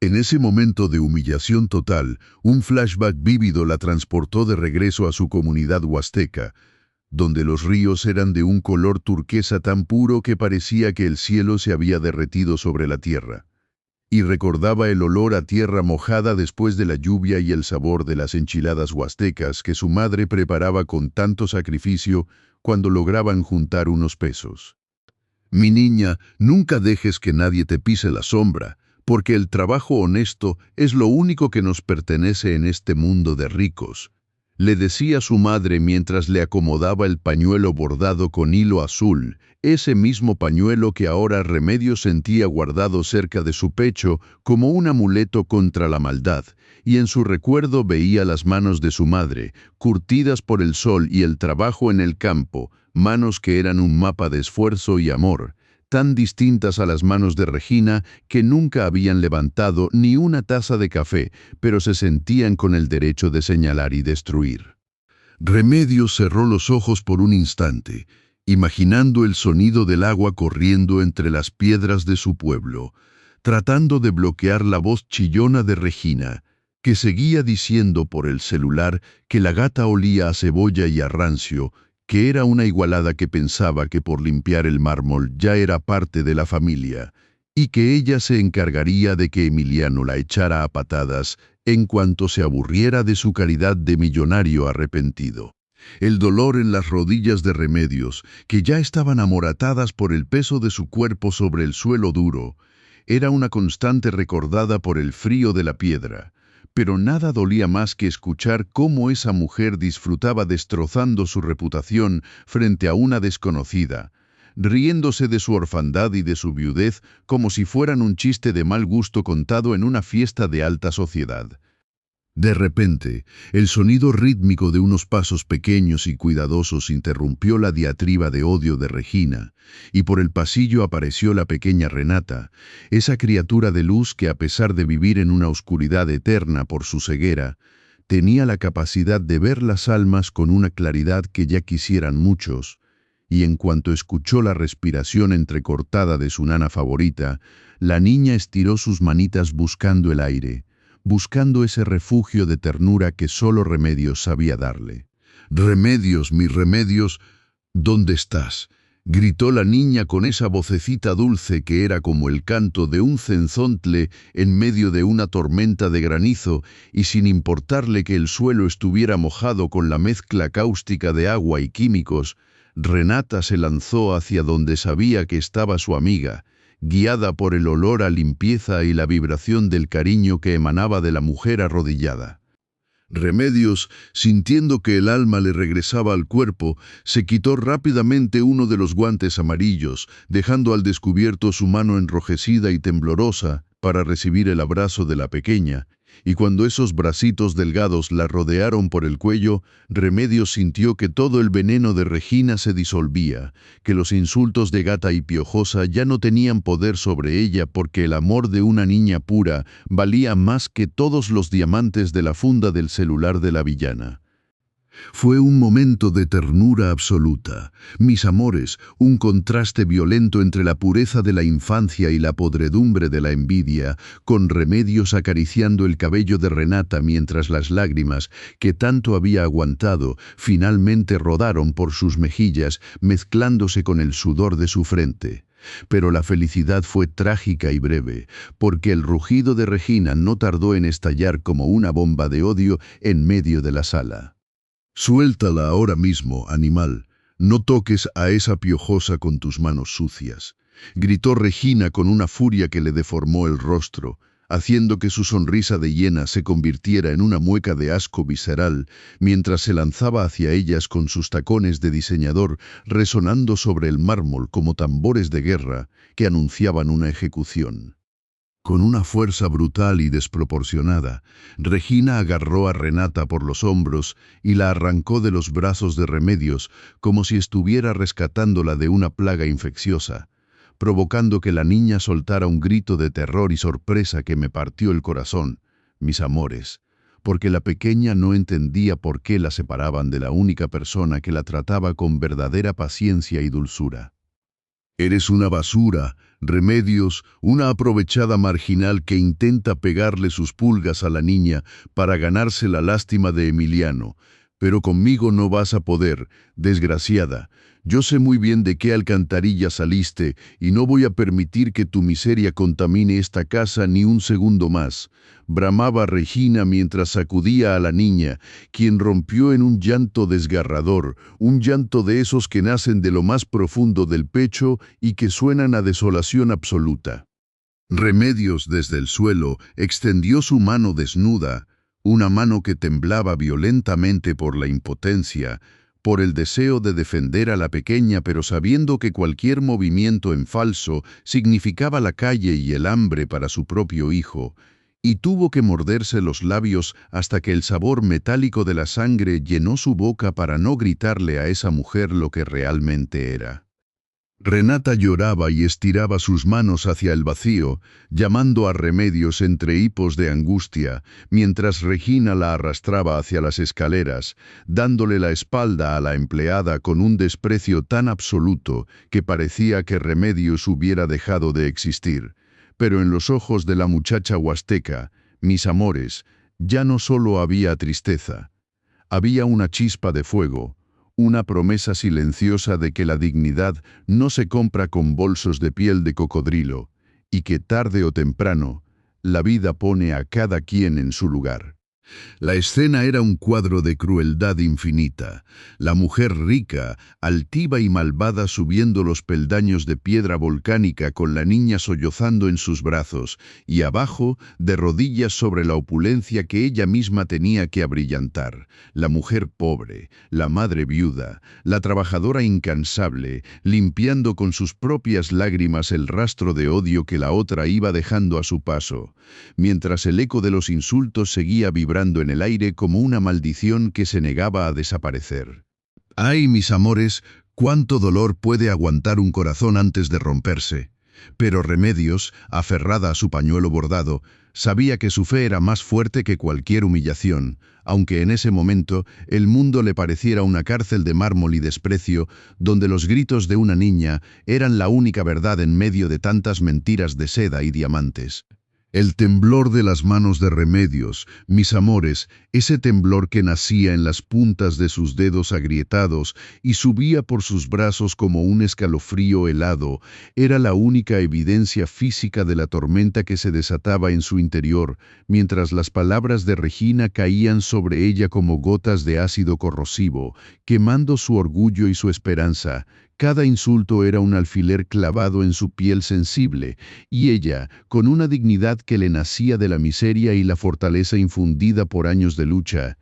En ese momento de humillación total, un flashback vívido la transportó de regreso a su comunidad huasteca, donde los ríos eran de un color turquesa tan puro que parecía que el cielo se había derretido sobre la tierra. Y recordaba el olor a tierra mojada después de la lluvia y el sabor de las enchiladas huastecas que su madre preparaba con tanto sacrificio cuando lograban juntar unos pesos. Mi niña, nunca dejes que nadie te pise la sombra, porque el trabajo honesto es lo único que nos pertenece en este mundo de ricos, le decía su madre mientras le acomodaba el pañuelo bordado con hilo azul, ese mismo pañuelo que ahora Remedios sentía guardado cerca de su pecho como un amuleto contra la maldad, y en su recuerdo veía las manos de su madre, curtidas por el sol y el trabajo en el campo, manos que eran un mapa de esfuerzo y amor, tan distintas a las manos de Regina que nunca habían levantado ni una taza de café, pero se sentían con el derecho de señalar y destruir. Remedios cerró los ojos por un instante, imaginando el sonido del agua corriendo entre las piedras de su pueblo, tratando de bloquear la voz chillona de Regina, que seguía diciendo por el celular que la gata olía a cebolla y a rancio, que era una igualada que pensaba que por limpiar el mármol ya era parte de la familia, y que ella se encargaría de que Emiliano la echara a patadas en cuanto se aburriera de su caridad de millonario arrepentido. El dolor en las rodillas de Remedios, que ya estaban amoratadas por el peso de su cuerpo sobre el suelo duro, era una constante recordada por el frío de la piedra. Pero nada dolía más que escuchar cómo esa mujer disfrutaba destrozando su reputación frente a una desconocida, riéndose de su orfandad y de su viudez como si fueran un chiste de mal gusto contado en una fiesta de alta sociedad. De repente, el sonido rítmico de unos pasos pequeños y cuidadosos interrumpió la diatriba de odio de Regina, y por el pasillo apareció la pequeña Renata, esa criatura de luz que a pesar de vivir en una oscuridad eterna por su ceguera, tenía la capacidad de ver las almas con una claridad que ya quisieran muchos, y en cuanto escuchó la respiración entrecortada de su nana favorita, la niña estiró sus manitas buscando el aire, buscando ese refugio de ternura que solo Remedios sabía darle. «Remedios, mis Remedios, ¿dónde estás?», gritó la niña con esa vocecita dulce que era como el canto de un cenzontle en medio de una tormenta de granizo, y sin importarle que el suelo estuviera mojado con la mezcla cáustica de agua y químicos, Renata se lanzó hacia donde sabía que estaba su amiga, guiada por el olor a limpieza y la vibración del cariño que emanaba de la mujer arrodillada. Remedios, sintiendo que el alma le regresaba al cuerpo, se quitó rápidamente uno de los guantes amarillos, dejando al descubierto su mano enrojecida y temblorosa para recibir el abrazo de la pequeña, y cuando esos bracitos delgados la rodearon por el cuello, Remedios sintió que todo el veneno de Regina se disolvía, que los insultos de gata y piojosa ya no tenían poder sobre ella porque el amor de una niña pura valía más que todos los diamantes de la funda del celular de la villana. Fue un momento de ternura absoluta. Mis amores, un contraste violento entre la pureza de la infancia y la podredumbre de la envidia, con Remedios acariciando el cabello de Renata mientras las lágrimas, que tanto había aguantado, finalmente rodaron por sus mejillas, mezclándose con el sudor de su frente. Pero la felicidad fue trágica y breve, porque el rugido de Regina no tardó en estallar como una bomba de odio en medio de la sala. «Suéltala ahora mismo, animal. No toques a esa piojosa con tus manos sucias», gritó Regina con una furia que le deformó el rostro, haciendo que su sonrisa de hiena se convirtiera en una mueca de asco visceral, mientras se lanzaba hacia ellas con sus tacones de diseñador resonando sobre el mármol como tambores de guerra que anunciaban una ejecución. Con una fuerza brutal y desproporcionada, Regina agarró a Renata por los hombros y la arrancó de los brazos de Remedios como si estuviera rescatándola de una plaga infecciosa, provocando que la niña soltara un grito de terror y sorpresa que me partió el corazón, mis amores, porque la pequeña no entendía por qué la separaban de la única persona que la trataba con verdadera paciencia y dulzura. «Eres una basura, Remedios, una aprovechada marginal que intenta pegarle sus pulgas a la niña para ganarse la lástima de Emiliano. Pero conmigo no vas a poder, desgraciada. Yo sé muy bien de qué alcantarilla saliste y no voy a permitir que tu miseria contamine esta casa ni un segundo más», bramaba Regina mientras sacudía a la niña, quien rompió en un llanto desgarrador, un llanto de esos que nacen de lo más profundo del pecho y que suenan a desolación absoluta. Remedios desde el suelo extendió su mano desnuda, una mano que temblaba violentamente por la impotencia, por el deseo de defender a la pequeña, pero sabiendo que cualquier movimiento en falso significaba la calle y el hambre para su propio hijo, y tuvo que morderse los labios hasta que el sabor metálico de la sangre llenó su boca para no gritarle a esa mujer lo que realmente era. Renata lloraba y estiraba sus manos hacia el vacío, llamando a Remedios entre hipos de angustia, mientras Regina la arrastraba hacia las escaleras, dándole la espalda a la empleada con un desprecio tan absoluto que parecía que Remedios hubiera dejado de existir. Pero en los ojos de la muchacha huasteca, mis amores, ya no solo había tristeza, había una chispa de fuego, una promesa silenciosa de que la dignidad no se compra con bolsos de piel de cocodrilo y que tarde o temprano la vida pone a cada quien en su lugar. La escena era un cuadro de crueldad infinita. La mujer rica, altiva y malvada subiendo los peldaños de piedra volcánica con la niña sollozando en sus brazos, y abajo, de rodillas sobre la opulencia que ella misma tenía que abrillantar. La mujer pobre, la madre viuda, la trabajadora incansable, limpiando con sus propias lágrimas el rastro de odio que la otra iba dejando a su paso, mientras el eco de los insultos seguía vibrando en el aire como una maldición que se negaba a desaparecer. ¡Ay, mis amores! ¡Cuánto dolor puede aguantar un corazón antes de romperse! Pero Remedios, aferrada a su pañuelo bordado, sabía que su fe era más fuerte que cualquier humillación, aunque en ese momento el mundo le pareciera una cárcel de mármol y desprecio, donde los gritos de una niña eran la única verdad en medio de tantas mentiras de seda y diamantes. El temblor de las manos de Remedios, mis amores, ese temblor que nacía en las puntas de sus dedos agrietados y subía por sus brazos como un escalofrío helado, era la única evidencia física de la tormenta que se desataba en su interior, mientras las palabras de Regina caían sobre ella como gotas de ácido corrosivo, quemando su orgullo y su esperanza. Cada insulto era un alfiler clavado en su piel sensible, y ella, con una dignidad que le nacía de la miseria y la fortaleza infundida por años de lucha,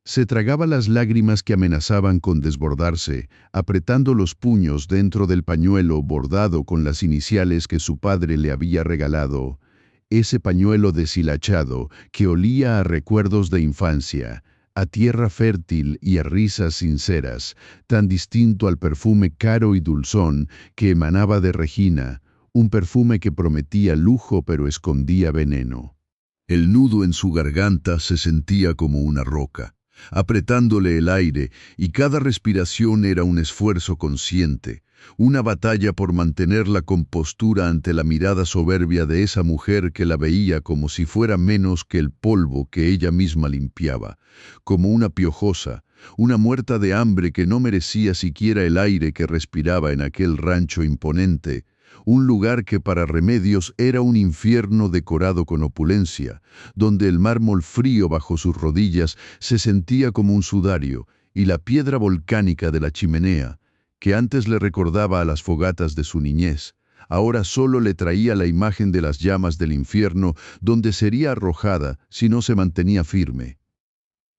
se tragaba las lágrimas que amenazaban con desbordarse, apretando los puños dentro del pañuelo bordado con las iniciales que su padre le había regalado, ese pañuelo deshilachado que olía a recuerdos de infancia, a tierra fértil y a risas sinceras, tan distinto al perfume caro y dulzón que emanaba de Regina, un perfume que prometía lujo pero escondía veneno. El nudo en su garganta se sentía como una roca, apretándole el aire, y cada respiración era un esfuerzo consciente, una batalla por mantener la compostura ante la mirada soberbia de esa mujer que la veía como si fuera menos que el polvo que ella misma limpiaba, como una piojosa, una muerta de hambre que no merecía siquiera el aire que respiraba en aquel rancho imponente, un lugar que para Remedios era un infierno decorado con opulencia, donde el mármol frío bajo sus rodillas se sentía como un sudario, y la piedra volcánica de la chimenea, que antes le recordaba a las fogatas de su niñez, ahora solo le traía la imagen de las llamas del infierno donde sería arrojada si no se mantenía firme.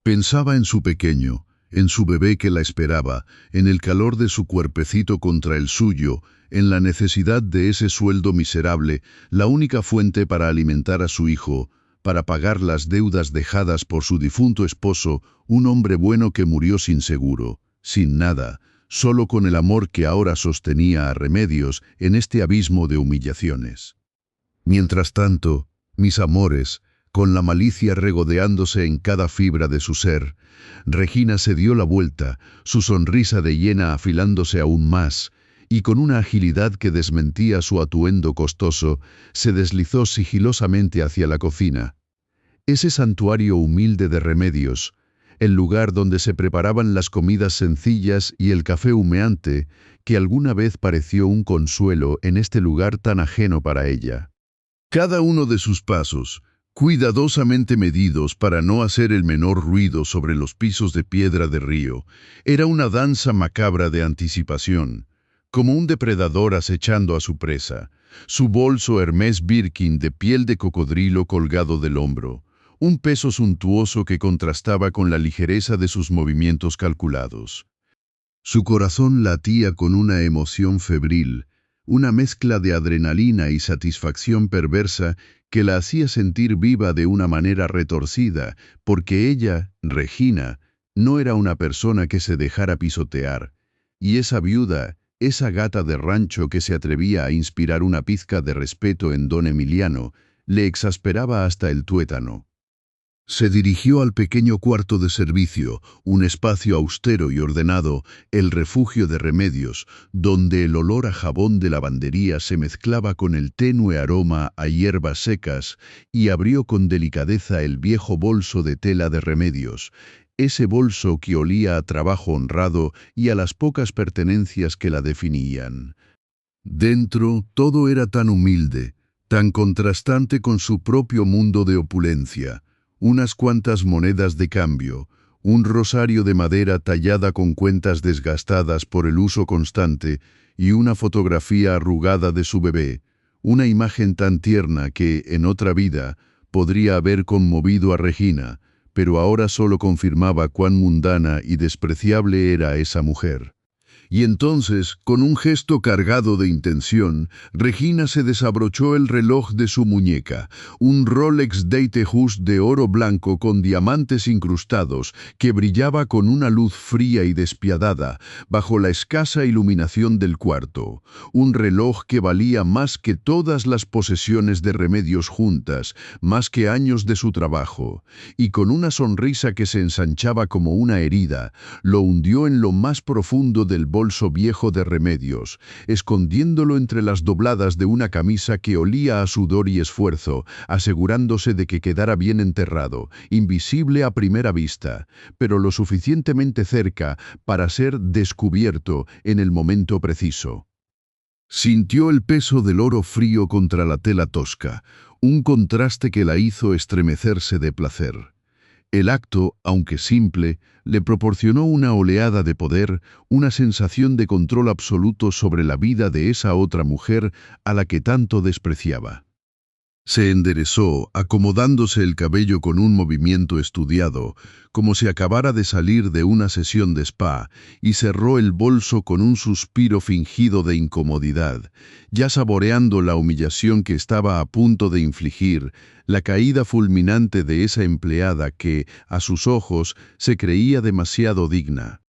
Pensaba en su pequeño, en su bebé que la esperaba, en el calor de su cuerpecito contra el suyo, en la necesidad de ese sueldo miserable, la única fuente para alimentar a su hijo, para pagar las deudas dejadas por su difunto esposo, un hombre bueno que murió sin seguro, sin nada, solo con el amor que ahora sostenía a Remedios en este abismo de humillaciones. Mientras tanto, mis amores, con la malicia regodeándose en cada fibra de su ser, Regina se dio la vuelta, su sonrisa de hiena afilándose aún más, y con una agilidad que desmentía su atuendo costoso, se deslizó sigilosamente hacia la cocina. Ese santuario humilde de Remedios, el lugar donde se preparaban las comidas sencillas y el café humeante, que alguna vez pareció un consuelo en este lugar tan ajeno para ella. Cada uno de sus pasos, cuidadosamente medidos para no hacer el menor ruido sobre los pisos de piedra de río, era una danza macabra de anticipación, como un depredador acechando a su presa, su bolso Hermès Birkin de piel de cocodrilo colgado del hombro, un peso suntuoso que contrastaba con la ligereza de sus movimientos calculados. Su corazón latía con una emoción febril, una mezcla de adrenalina y satisfacción perversa que la hacía sentir viva de una manera retorcida, porque ella, Regina, no era una persona que se dejara pisotear, y esa viuda, esa gata de rancho que se atrevía a inspirar una pizca de respeto en don Emiliano, le exasperaba hasta el tuétano. Se dirigió al pequeño cuarto de servicio, un espacio austero y ordenado, el refugio de Remedios, donde el olor a jabón de lavandería se mezclaba con el tenue aroma a hierbas secas, y abrió con delicadeza el viejo bolso de tela de Remedios, ese bolso que olía a trabajo honrado y a las pocas pertenencias que la definían. Dentro todo era tan humilde, tan contrastante con su propio mundo de opulencia. Unas cuantas monedas de cambio, un rosario de madera tallada con cuentas desgastadas por el uso constante y una fotografía arrugada de su bebé, una imagen tan tierna que, en otra vida, podría haber conmovido a Regina, pero ahora solo confirmaba cuán mundana y despreciable era esa mujer. Y entonces, con un gesto cargado de intención, Regina se desabrochó el reloj de su muñeca, un Rolex Datejust de oro blanco con diamantes incrustados que brillaba con una luz fría y despiadada bajo la escasa iluminación del cuarto, un reloj que valía más que todas las posesiones de Remedios juntas, más que años de su trabajo, y con una sonrisa que se ensanchaba como una herida, lo hundió en lo más profundo del bolso viejo de Remedios, escondiéndolo entre las dobladas de una camisa que olía a sudor y esfuerzo, asegurándose de que quedara bien enterrado, invisible a primera vista, pero lo suficientemente cerca para ser descubierto en el momento preciso. Sintió el peso del oro frío contra la tela tosca, un contraste que la hizo estremecerse de placer. El acto, aunque simple, le proporcionó una oleada de poder, una sensación de control absoluto sobre la vida de esa otra mujer a la que tanto despreciaba. Se enderezó, acomodándose el cabello con un movimiento estudiado, como si acabara de salir de una sesión de spa, y cerró el bolso con un suspiro fingido de incomodidad, ya saboreando la humillación que estaba a punto de infligir, la caída fulminante de esa empleada que, a sus ojos, se creía demasiado digna.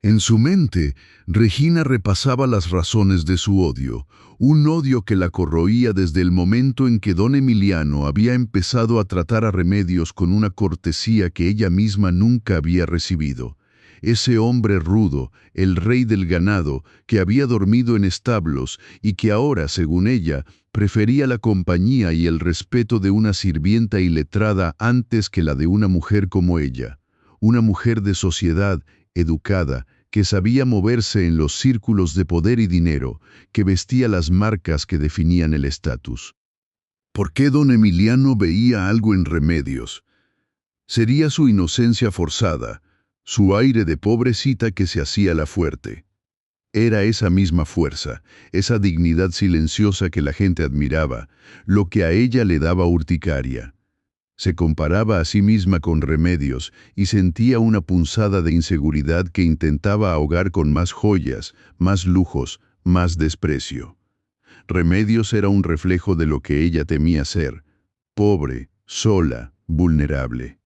En su mente, Regina repasaba las razones de su odio, un odio que la corroía desde el momento en que don Emiliano había empezado a tratar a Remedios con una cortesía que ella misma nunca había recibido. Ese hombre rudo, el rey del ganado, que había dormido en establos y que ahora, según ella, prefería la compañía y el respeto de una sirvienta iletrada antes que la de una mujer como ella, una mujer de sociedad, educada, que sabía moverse en los círculos de poder y dinero, que vestía las marcas que definían el estatus. ¿Por qué don Emiliano veía algo en Remedios? Sería su inocencia forzada, su aire de pobrecita que se hacía la fuerte. Era esa misma fuerza, esa dignidad silenciosa que la gente admiraba, lo que a ella le daba urticaria. Se comparaba a sí misma con Remedios y sentía una punzada de inseguridad que intentaba ahogar con más joyas, más lujos, más desprecio. Remedios era un reflejo de lo que ella temía ser: pobre, sola, vulnerable.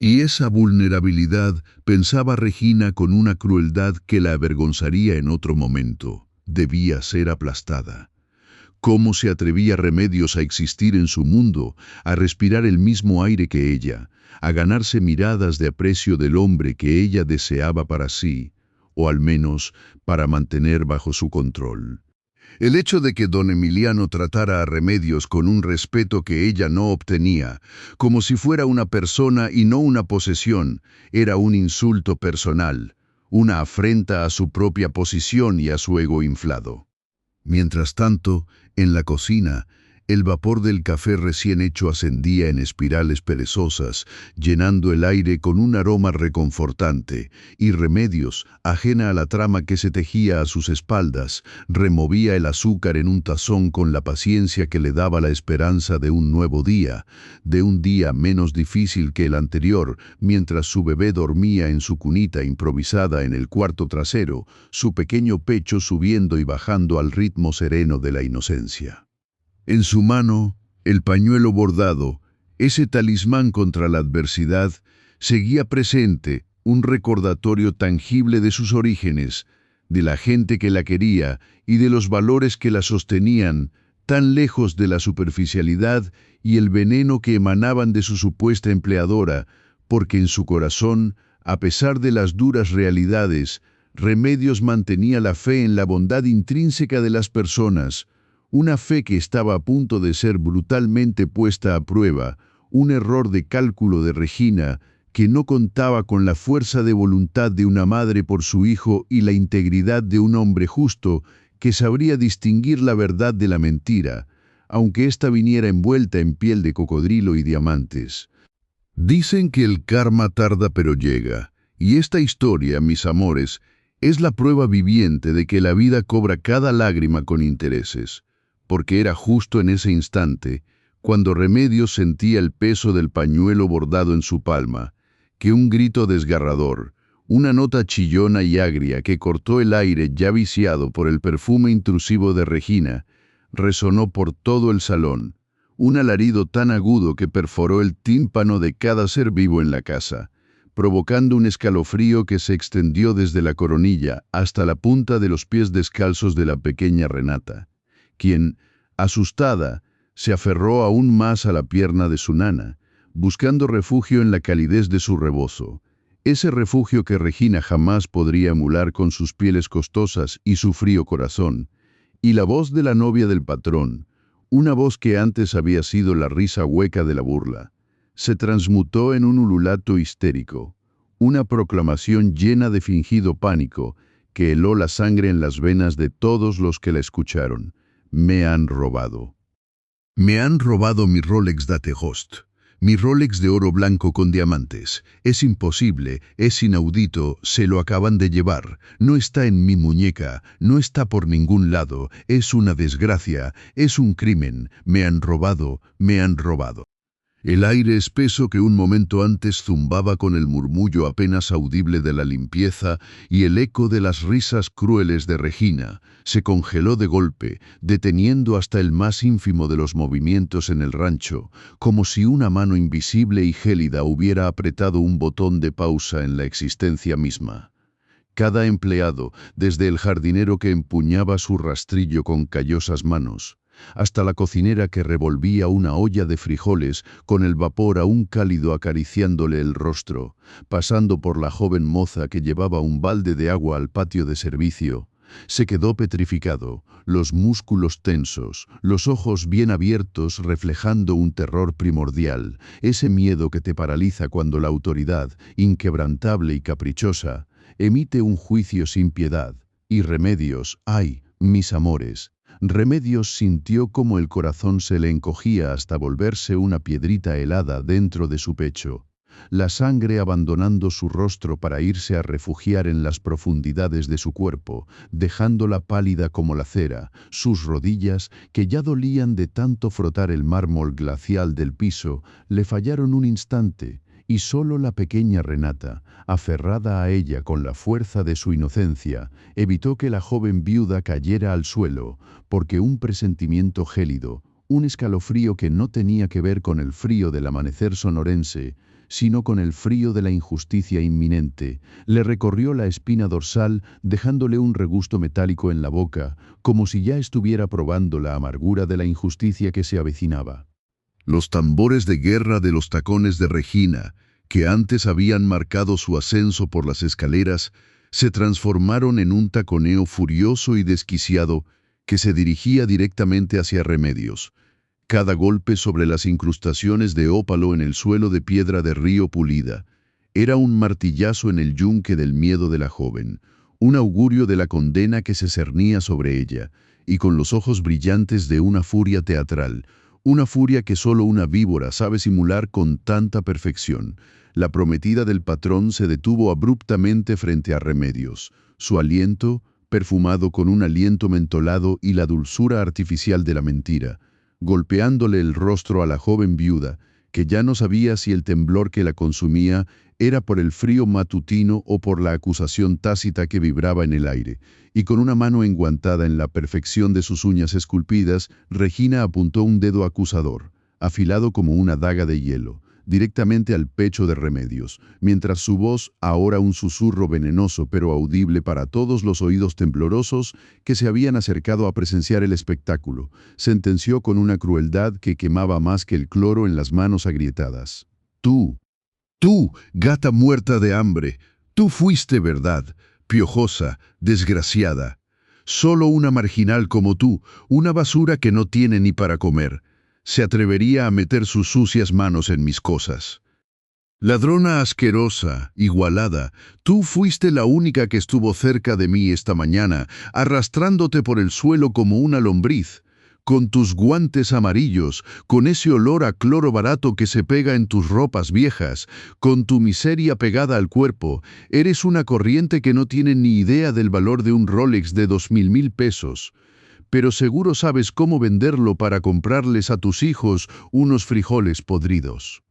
Y esa vulnerabilidad, pensaba Regina con una crueldad que la avergonzaría en otro momento, debía ser aplastada. ¿Cómo se atrevía Remedios a existir en su mundo, a respirar el mismo aire que ella, a ganarse miradas de aprecio del hombre que ella deseaba para sí, o al menos para mantener bajo su control? El hecho de que don Emiliano tratara a Remedios con un respeto que ella no obtenía, como si fuera una persona y no una posesión, era un insulto personal, una afrenta a su propia posición y a su ego inflado. Mientras tanto, en la cocina, el vapor del café recién hecho ascendía en espirales perezosas, llenando el aire con un aroma reconfortante, y Remedios, ajena a la trama que se tejía a sus espaldas, removía el azúcar en un tazón con la paciencia que le daba la esperanza de un nuevo día, de un día menos difícil que el anterior, mientras su bebé dormía en su cunita improvisada en el cuarto trasero, su pequeño pecho subiendo y bajando al ritmo sereno de la inocencia. En su mano, el pañuelo bordado, ese talismán contra la adversidad, seguía presente, un recordatorio tangible de sus orígenes, de la gente que la quería y de los valores que la sostenían, tan lejos de la superficialidad y el veneno que emanaban de su supuesta empleadora, porque en su corazón, a pesar de las duras realidades, Remedios mantenía la fe en la bondad intrínseca de las personas, una fe que estaba a punto de ser brutalmente puesta a prueba, un error de cálculo de Regina, que no contaba con la fuerza de voluntad de una madre por su hijo y la integridad de un hombre justo que sabría distinguir la verdad de la mentira, aunque ésta viniera envuelta en piel de cocodrilo y diamantes. Dicen que el karma tarda pero llega, y esta historia, mis amores, es la prueba viviente de que la vida cobra cada lágrima con intereses, porque era justo en ese instante, cuando Remedios sentía el peso del pañuelo bordado en su palma, que un grito desgarrador, una nota chillona y agria que cortó el aire ya viciado por el perfume intrusivo de Regina, resonó por todo el salón, un alarido tan agudo que perforó el tímpano de cada ser vivo en la casa, provocando un escalofrío que se extendió desde la coronilla hasta la punta de los pies descalzos de la pequeña Renata, quien, asustada, se aferró aún más a la pierna de su nana, buscando refugio en la calidez de su rebozo, ese refugio que Regina jamás podría emular con sus pieles costosas y su frío corazón, y la voz de la novia del patrón, una voz que antes había sido la risa hueca de la burla, se transmutó en un ululato histérico, una proclamación llena de fingido pánico que heló la sangre en las venas de todos los que la escucharon. Me han robado. Me han robado mi Rolex Datejust, mi Rolex de oro blanco con diamantes. Es imposible, es inaudito, se lo acaban de llevar. No está en mi muñeca, no está por ningún lado. Es una desgracia, es un crimen. Me han robado, me han robado. El aire espeso que un momento antes zumbaba con el murmullo apenas audible de la limpieza y el eco de las risas crueles de Regina se congeló de golpe, deteniendo hasta el más ínfimo de los movimientos en el rancho, como si una mano invisible y gélida hubiera apretado un botón de pausa en la existencia misma. Cada empleado, desde el jardinero que empuñaba su rastrillo con callosas manos, hasta la cocinera que revolvía una olla de frijoles con el vapor aún cálido acariciándole el rostro, pasando por la joven moza que llevaba un balde de agua al patio de servicio, se quedó petrificado, los músculos tensos, los ojos bien abiertos reflejando un terror primordial, ese miedo que te paraliza cuando la autoridad, inquebrantable y caprichosa, emite un juicio sin piedad. Y Remedios, ¡ay, mis amores! Remedios sintió como el corazón se le encogía hasta volverse una piedrita helada dentro de su pecho. La sangre abandonando su rostro para irse a refugiar en las profundidades de su cuerpo, dejándola pálida como la cera, sus rodillas, que ya dolían de tanto frotar el mármol glacial del piso, le fallaron un instante, y solo la pequeña Renata, aferrada a ella con la fuerza de su inocencia, evitó que la joven viuda cayera al suelo, porque un presentimiento gélido, un escalofrío que no tenía que ver con el frío del amanecer sonorense, sino con el frío de la injusticia inminente, le recorrió la espina dorsal dejándole un regusto metálico en la boca, como si ya estuviera probando la amargura de la injusticia que se avecinaba. Los tambores de guerra de los tacones de Regina, que antes habían marcado su ascenso por las escaleras, se transformaron en un taconeo furioso y desquiciado que se dirigía directamente hacia Remedios. Cada golpe sobre las incrustaciones de ópalo en el suelo de piedra de río pulida era un martillazo en el yunque del miedo de la joven, un augurio de la condena que se cernía sobre ella, y con los ojos brillantes de una furia teatral, una furia que solo una víbora sabe simular con tanta perfección. La prometida del patrón se detuvo abruptamente frente a Remedios. Su aliento, perfumado con un aliento mentolado y la dulzura artificial de la mentira, golpeándole el rostro a la joven viuda, que ya no sabía si el temblor que la consumía era por el frío matutino o por la acusación tácita que vibraba en el aire, y con una mano enguantada en la perfección de sus uñas esculpidas, Regina apuntó un dedo acusador, afilado como una daga de hielo, directamente al pecho de Remedios, mientras su voz, ahora un susurro venenoso pero audible para todos los oídos temblorosos que se habían acercado a presenciar el espectáculo, sentenció con una crueldad que quemaba más que el cloro en las manos agrietadas. Tú, gata muerta de hambre, tú fuiste verdad, piojosa, desgraciada. Solo una marginal como tú, una basura que no tiene ni para comer, se atrevería a meter sus sucias manos en mis cosas. Ladrona asquerosa, igualada, tú fuiste la única que estuvo cerca de mí esta mañana, arrastrándote por el suelo como una lombriz, con tus guantes amarillos, con ese olor a cloro barato que se pega en tus ropas viejas, con tu miseria pegada al cuerpo. Eres una corriente que no tiene ni idea del valor de un Rolex de 2.000 pesos. Pero seguro sabes cómo venderlo para comprarles a tus hijos unos frijoles podridos.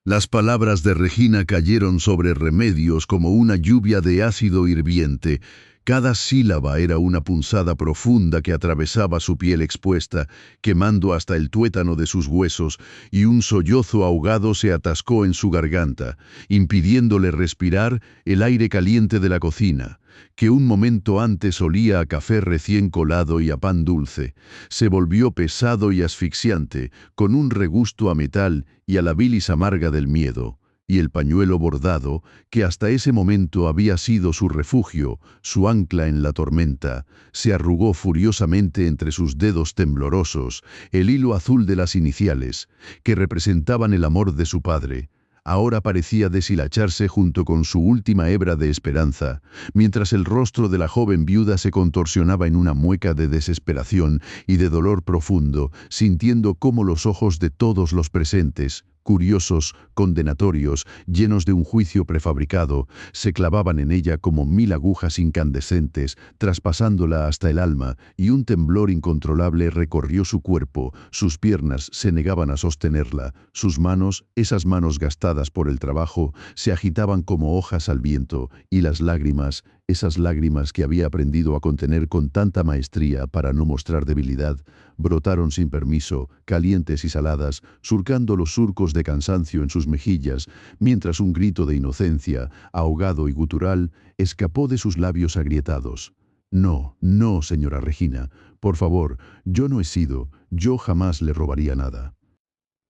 Las palabras de Regina cayeron sobre Remedios como una lluvia de ácido hirviente. Cada sílaba era una punzada profunda que atravesaba su piel expuesta, quemando hasta el tuétano de sus huesos, y un sollozo ahogado se atascó en su garganta, impidiéndole respirar el aire caliente de la cocina, que un momento antes olía a café recién colado y a pan dulce. Se volvió pesado y asfixiante, con un regusto a metal y a la bilis amarga del miedo, y el pañuelo bordado, que hasta ese momento había sido su refugio, su ancla en la tormenta, se arrugó furiosamente entre sus dedos temblorosos. El hilo azul de las iniciales, que representaban el amor de su padre, ahora parecía deshilacharse junto con su última hebra de esperanza, mientras el rostro de la joven viuda se contorsionaba en una mueca de desesperación y de dolor profundo, sintiendo cómo los ojos de todos los presentes, curiosos, condenatorios, llenos de un juicio prefabricado, se clavaban en ella como 1000 agujas incandescentes, traspasándola hasta el alma, y un temblor incontrolable recorrió su cuerpo. Sus piernas se negaban a sostenerla, sus manos, esas manos gastadas por el trabajo, se agitaban como hojas al viento, y las lágrimas, esas lágrimas que había aprendido a contener con tanta maestría para no mostrar debilidad, brotaron sin permiso, calientes y saladas, surcando los surcos de cansancio en sus mejillas, mientras un grito de inocencia, ahogado y gutural, escapó de sus labios agrietados. No, no, señora Regina, por favor, yo no he sido, yo jamás le robaría nada.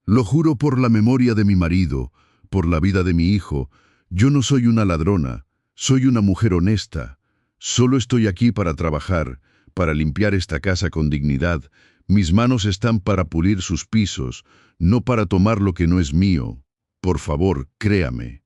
Lo juro por la memoria de mi marido, por la vida de mi hijo, yo no soy una ladrona, soy una mujer honesta. Solo estoy aquí para trabajar, para limpiar esta casa con dignidad. Mis manos están para pulir sus pisos, no para tomar lo que no es mío. Por favor, créame.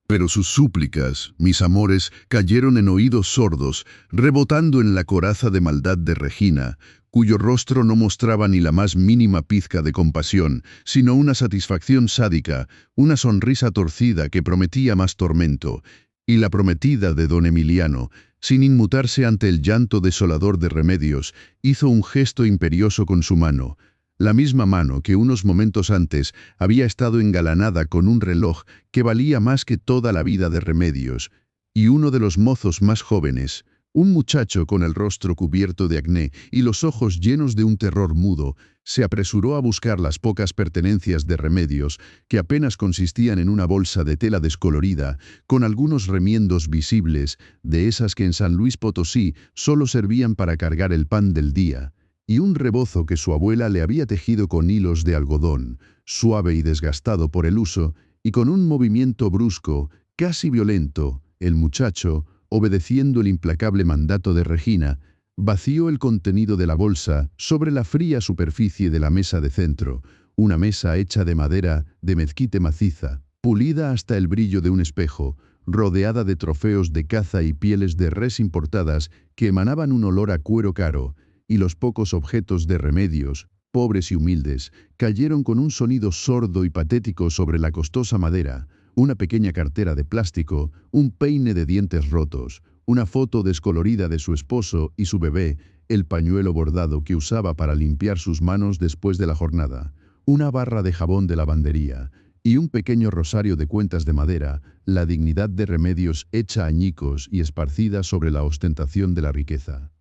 Pero sus súplicas, mis amores, cayeron en oídos sordos, rebotando en la coraza de maldad de Regina, cuyo rostro no mostraba ni la más mínima pizca de compasión, sino una satisfacción sádica, una sonrisa torcida que prometía más tormento. Y la prometida de don Emiliano, sin inmutarse ante el llanto desolador de Remedios, hizo un gesto imperioso con su mano, la misma mano que unos momentos antes había estado engalanada con un reloj que valía más que toda la vida de Remedios, y uno de los mozos más jóvenes, un muchacho con el rostro cubierto de acné y los ojos llenos de un terror mudo, se apresuró a buscar las pocas pertenencias de Remedios, que apenas consistían en una bolsa de tela descolorida, con algunos remiendos visibles, de esas que en San Luis Potosí solo servían para cargar el pan del día, y un rebozo que su abuela le había tejido con hilos de algodón, suave y desgastado por el uso, y con un movimiento brusco, casi violento, el muchacho, obedeciendo el implacable mandato de Regina, vació el contenido de la bolsa sobre la fría superficie de la mesa de centro, una mesa hecha de madera de mezquite maciza, pulida hasta el brillo de un espejo, rodeada de trofeos de caza y pieles de res importadas que emanaban un olor a cuero caro, y los pocos objetos de Remedios, pobres y humildes, cayeron con un sonido sordo y patético sobre la costosa madera, una pequeña cartera de plástico, un peine de dientes rotos, una foto descolorida de su esposo y su bebé, el pañuelo bordado que usaba para limpiar sus manos después de la jornada, una barra de jabón de lavandería, y un pequeño rosario de cuentas de madera, la dignidad de Remedios hecha añicos y esparcida sobre la ostentación de la riqueza.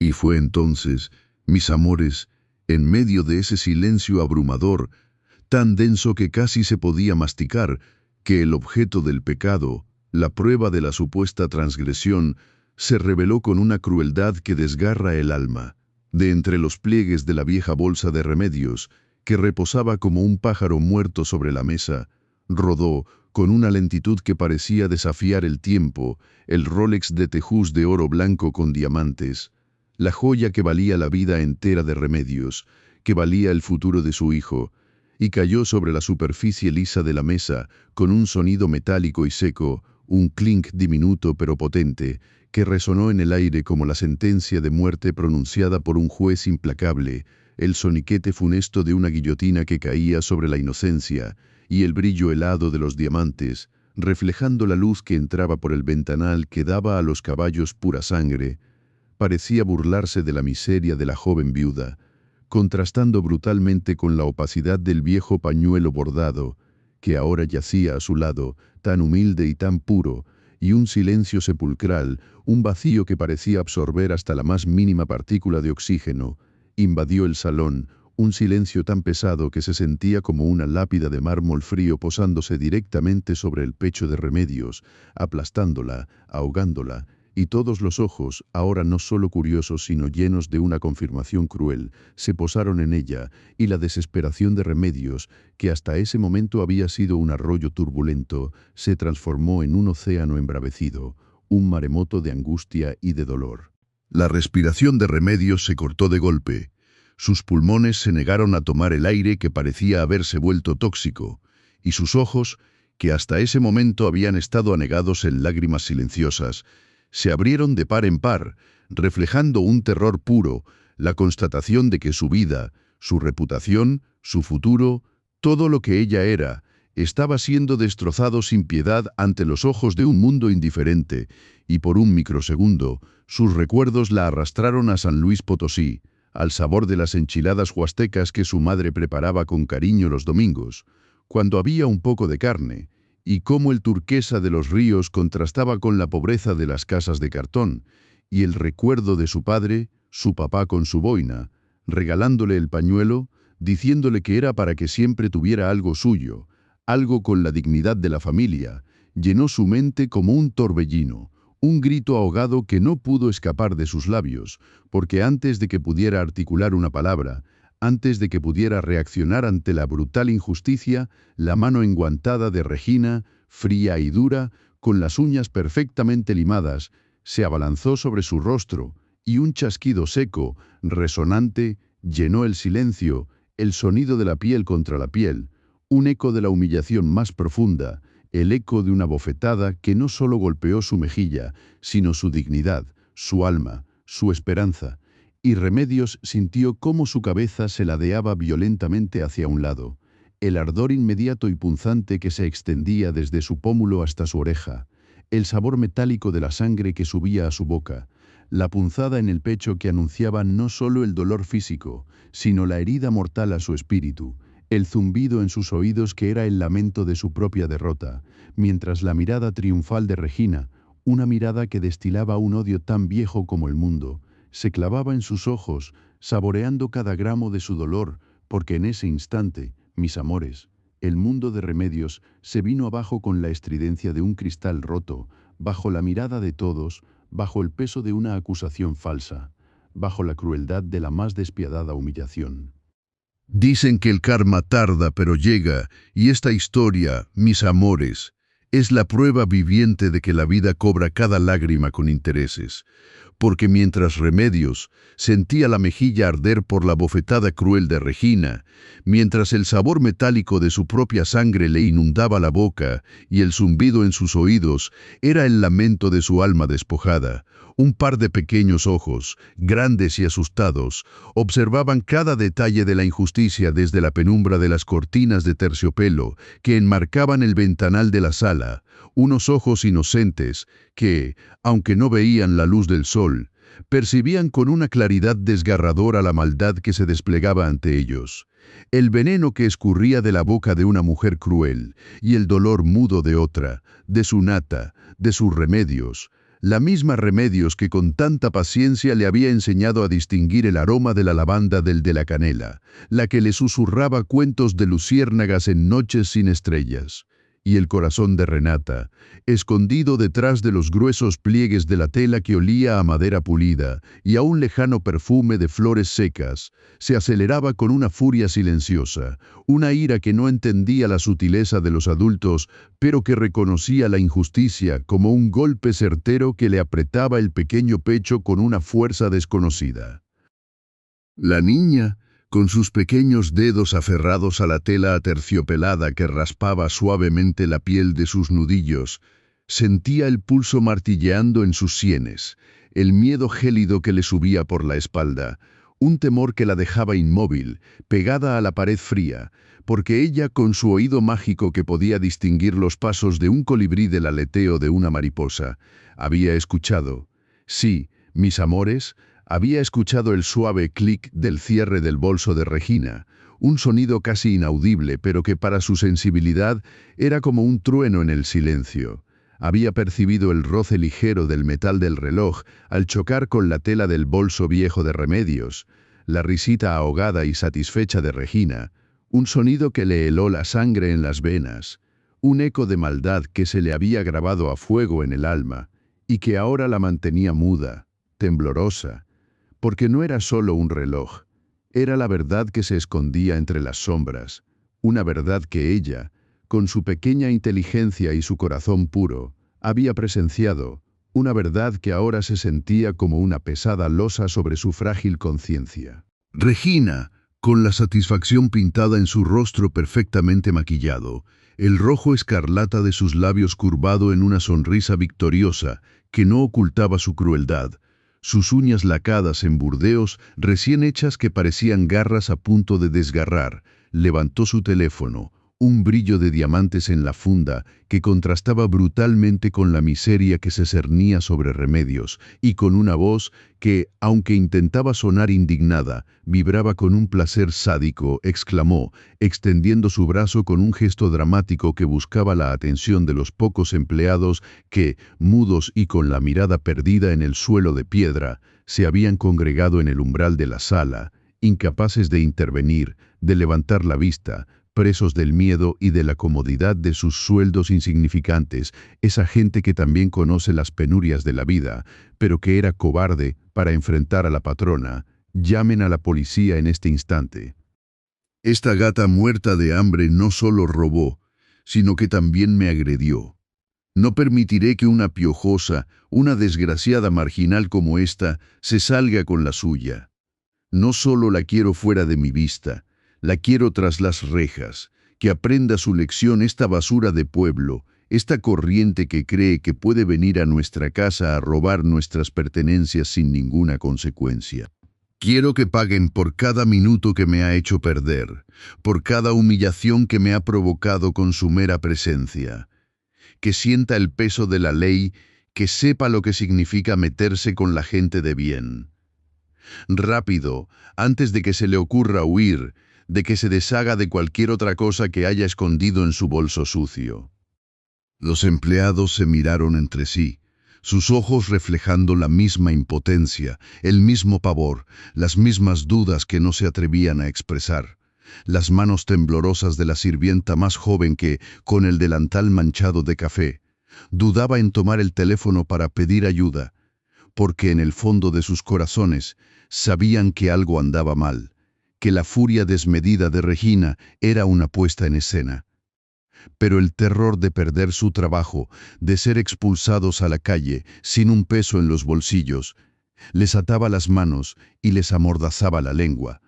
Y fue entonces, mis amores, en medio de ese silencio abrumador, tan denso que casi se podía masticar, que el objeto del pecado, la prueba de la supuesta transgresión, se reveló con una crueldad que desgarra el alma. De entre los pliegues de la vieja bolsa de Remedios, que reposaba como un pájaro muerto sobre la mesa, rodó, con una lentitud que parecía desafiar el tiempo, el Rolex de tejús de oro blanco con diamantes, la joya que valía la vida entera de Remedios, que valía el futuro de su hijo, y cayó sobre la superficie lisa de la mesa con un sonido metálico y seco, un clink diminuto pero potente, que resonó en el aire como la sentencia de muerte pronunciada por un juez implacable, el soniquete funesto de una guillotina que caía sobre la inocencia, y el brillo helado de los diamantes, reflejando la luz que entraba por el ventanal que daba a los caballos pura sangre, parecía burlarse de la miseria de la joven viuda, contrastando brutalmente con la opacidad del viejo pañuelo bordado, que ahora yacía a su lado, tan humilde y tan puro, y un silencio sepulcral, un vacío que parecía absorber hasta la más mínima partícula de oxígeno, invadió el salón, un silencio tan pesado que se sentía como una lápida de mármol frío posándose directamente sobre el pecho de Remedios, aplastándola, ahogándola, y todos los ojos, ahora no solo curiosos sino llenos de una confirmación cruel, se posaron en ella, y la desesperación de Remedios, que hasta ese momento había sido un arroyo turbulento, se transformó en un océano embravecido, un maremoto de angustia y de dolor. La respiración de Remedios se cortó de golpe. Sus pulmones se negaron a tomar el aire que parecía haberse vuelto tóxico, y sus ojos, que hasta ese momento habían estado anegados en lágrimas silenciosas, se abrieron de par en par, reflejando un terror puro, la constatación de que su vida, su reputación, su futuro, todo lo que ella era, estaba siendo destrozado sin piedad ante los ojos de un mundo indiferente, y por un microsegundo, sus recuerdos la arrastraron a San Luis Potosí, al sabor de las enchiladas huastecas que su madre preparaba con cariño los domingos, cuando había un poco de carne, y cómo el turquesa de los ríos contrastaba con la pobreza de las casas de cartón, y el recuerdo de su padre, su papá con su boina, regalándole el pañuelo, diciéndole que era para que siempre tuviera algo suyo, algo con la dignidad de la familia, llenó su mente como un torbellino, un grito ahogado que no pudo escapar de sus labios, porque antes de que pudiera articular una palabra, antes de que pudiera reaccionar ante la brutal injusticia, la mano enguantada de Regina, fría y dura, con las uñas perfectamente limadas, se abalanzó sobre su rostro, y un chasquido seco, resonante, llenó el silencio, el sonido de la piel contra la piel, un eco de la humillación más profunda, el eco de una bofetada que no solo golpeó su mejilla, sino su dignidad, su alma, su esperanza, y Remedios sintió cómo su cabeza se ladeaba violentamente hacia un lado, el ardor inmediato y punzante que se extendía desde su pómulo hasta su oreja, el sabor metálico de la sangre que subía a su boca, la punzada en el pecho que anunciaba no solo el dolor físico, sino la herida mortal a su espíritu, el zumbido en sus oídos que era el lamento de su propia derrota, mientras la mirada triunfal de Regina, una mirada que destilaba un odio tan viejo como el mundo, se clavaba en sus ojos, saboreando cada gramo de su dolor, porque en ese instante, mis amores, el mundo de Remedios se vino abajo con la estridencia de un cristal roto, bajo la mirada de todos, bajo el peso de una acusación falsa, bajo la crueldad de la más despiadada humillación. Dicen que el karma tarda pero llega, y esta historia, mis amores, es la prueba viviente de que la vida cobra cada lágrima con intereses, porque mientras Remedios sentía la mejilla arder por la bofetada cruel de Regina, mientras el sabor metálico de su propia sangre le inundaba la boca y el zumbido en sus oídos era el lamento de su alma despojada, un par de pequeños ojos, grandes y asustados, observaban cada detalle de la injusticia desde la penumbra de las cortinas de terciopelo que enmarcaban el ventanal de la sala, unos ojos inocentes que, aunque no veían la luz del sol, percibían con una claridad desgarradora la maldad que se desplegaba ante ellos, el veneno que escurría de la boca de una mujer cruel y el dolor mudo de otra, de su nata, de sus Remedios, la misma Remedios que con tanta paciencia le había enseñado a distinguir el aroma de la lavanda del de la canela, la que le susurraba cuentos de luciérnagas en noches sin estrellas. Y el corazón de Renata, escondido detrás de los gruesos pliegues de la tela que olía a madera pulida y a un lejano perfume de flores secas, se aceleraba con una furia silenciosa, una ira que no entendía la sutileza de los adultos, pero que reconocía la injusticia como un golpe certero que le apretaba el pequeño pecho con una fuerza desconocida. La niña, con sus pequeños dedos aferrados a la tela aterciopelada que raspaba suavemente la piel de sus nudillos, sentía el pulso martilleando en sus sienes, el miedo gélido que le subía por la espalda, un temor que la dejaba inmóvil, pegada a la pared fría, porque ella, con su oído mágico que podía distinguir los pasos de un colibrí del aleteo de una mariposa, había escuchado, sí, mis amores, había escuchado el suave clic del cierre del bolso de Regina, un sonido casi inaudible, pero que para su sensibilidad era como un trueno en el silencio. Había percibido el roce ligero del metal del reloj al chocar con la tela del bolso viejo de Remedios, la risita ahogada y satisfecha de Regina, un sonido que le heló la sangre en las venas, un eco de maldad que se le había grabado a fuego en el alma y que ahora la mantenía muda, temblorosa, porque no era solo un reloj, era la verdad que se escondía entre las sombras, una verdad que ella, con su pequeña inteligencia y su corazón puro, había presenciado, una verdad que ahora se sentía como una pesada losa sobre su frágil conciencia. Regina, con la satisfacción pintada en su rostro perfectamente maquillado, el rojo escarlata de sus labios curvado en una sonrisa victoriosa que no ocultaba su crueldad, sus uñas lacadas en burdeos recién hechas que parecían garras a punto de desgarrar, levantó su teléfono, un brillo de diamantes en la funda que contrastaba brutalmente con la miseria que se cernía sobre Remedios, y con una voz que, aunque intentaba sonar indignada, vibraba con un placer sádico, exclamó, extendiendo su brazo con un gesto dramático que buscaba la atención de los pocos empleados que, mudos y con la mirada perdida en el suelo de piedra, se habían congregado en el umbral de la sala, incapaces de intervenir, de levantar la vista, presos del miedo y de la comodidad de sus sueldos insignificantes, esa gente que también conoce las penurias de la vida, pero que era cobarde para enfrentar a la patrona. Llamen a la policía en este instante. Esta gata muerta de hambre no solo robó, sino que también me agredió. No permitiré que una piojosa, una desgraciada marginal como esta, se salga con la suya. No solo la quiero fuera de mi vista, la quiero tras las rejas, que aprenda su lección esta basura de pueblo, esta corriente que cree que puede venir a nuestra casa a robar nuestras pertenencias sin ninguna consecuencia. Quiero que paguen por cada minuto que me ha hecho perder, por cada humillación que me ha provocado con su mera presencia. Que sienta el peso de la ley, que sepa lo que significa meterse con la gente de bien. Rápido, antes de que se le ocurra huir, de que se deshaga de cualquier otra cosa que haya escondido en su bolso sucio. Los empleados se miraron entre sí, sus ojos reflejando la misma impotencia, el mismo pavor, las mismas dudas que no se atrevían a expresar. Las manos temblorosas de la sirvienta más joven que, con el delantal manchado de café, dudaba en tomar el teléfono para pedir ayuda, porque en el fondo de sus corazones sabían que algo andaba mal, que la furia desmedida de Regina era una puesta en escena. Pero el terror de perder su trabajo, de ser expulsados a la calle sin un peso en los bolsillos, les ataba las manos y les amordazaba la lengua,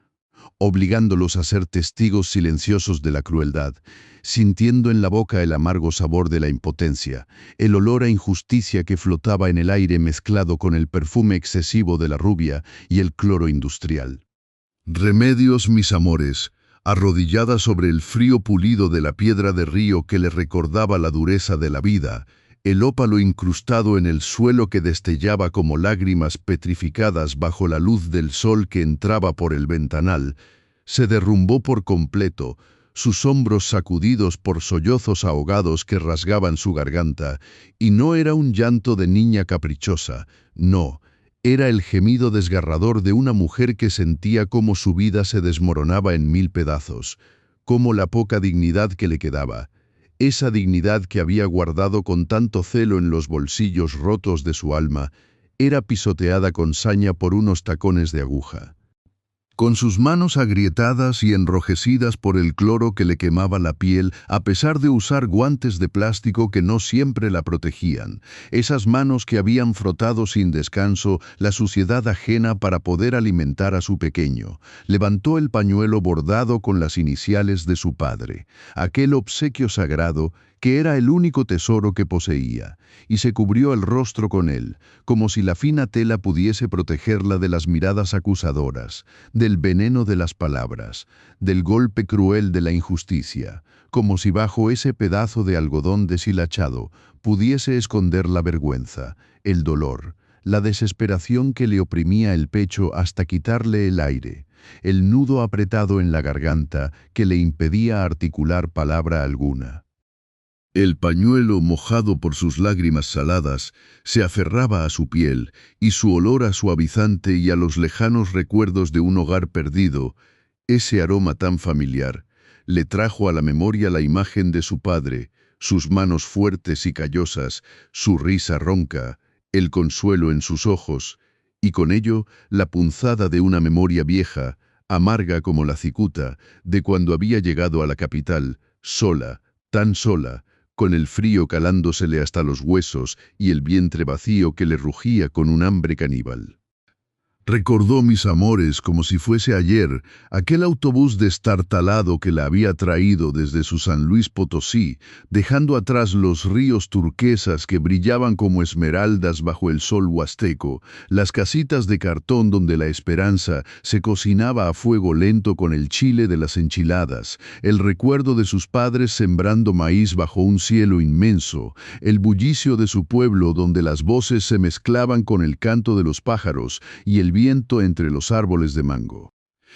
obligándolos a ser testigos silenciosos de la crueldad, sintiendo en la boca el amargo sabor de la impotencia, el olor a injusticia que flotaba en el aire mezclado con el perfume excesivo de la rubia y el cloro industrial. Remedios, mis amores, arrodillada sobre el frío pulido de la piedra de río que le recordaba la dureza de la vida, el ópalo incrustado en el suelo que destellaba como lágrimas petrificadas bajo la luz del sol que entraba por el ventanal, se derrumbó por completo, sus hombros sacudidos por sollozos ahogados que rasgaban su garganta, y no era un llanto de niña caprichosa, no, era el gemido desgarrador de una mujer que sentía cómo su vida se desmoronaba en mil pedazos, cómo la poca dignidad que le quedaba, esa dignidad que había guardado con tanto celo en los bolsillos rotos de su alma, era pisoteada con saña por unos tacones de aguja. Con sus manos agrietadas y enrojecidas por el cloro que le quemaba la piel, a pesar de usar guantes de plástico que no siempre la protegían, esas manos que habían frotado sin descanso la suciedad ajena para poder alimentar a su pequeño, levantó el pañuelo bordado con las iniciales de su padre, aquel obsequio sagrado que era el único tesoro que poseía, y se cubrió el rostro con él, como si la fina tela pudiese protegerla de las miradas acusadoras, del veneno de las palabras, del golpe cruel de la injusticia, como si bajo ese pedazo de algodón deshilachado pudiese esconder la vergüenza, el dolor, la desesperación que le oprimía el pecho hasta quitarle el aire, el nudo apretado en la garganta que le impedía articular palabra alguna. El pañuelo, mojado por sus lágrimas saladas, se aferraba a su piel, y su olor a suavizante y a los lejanos recuerdos de un hogar perdido, ese aroma tan familiar, le trajo a la memoria la imagen de su padre, sus manos fuertes y callosas, su risa ronca, el consuelo en sus ojos, y con ello la punzada de una memoria vieja, amarga como la cicuta, de cuando había llegado a la capital, sola, tan sola, con el frío calándosele hasta los huesos y el vientre vacío que le rugía con un hambre caníbal. Recordó, mis amores, como si fuese ayer, aquel autobús destartalado que la había traído desde su San Luis Potosí, dejando atrás los ríos turquesas que brillaban como esmeraldas bajo el sol huasteco, las casitas de cartón donde la esperanza se cocinaba a fuego lento con el chile de las enchiladas, el recuerdo de sus padres sembrando maíz bajo un cielo inmenso, el bullicio de su pueblo donde las voces se mezclaban con el canto de los pájaros y el viento entre los árboles de mango.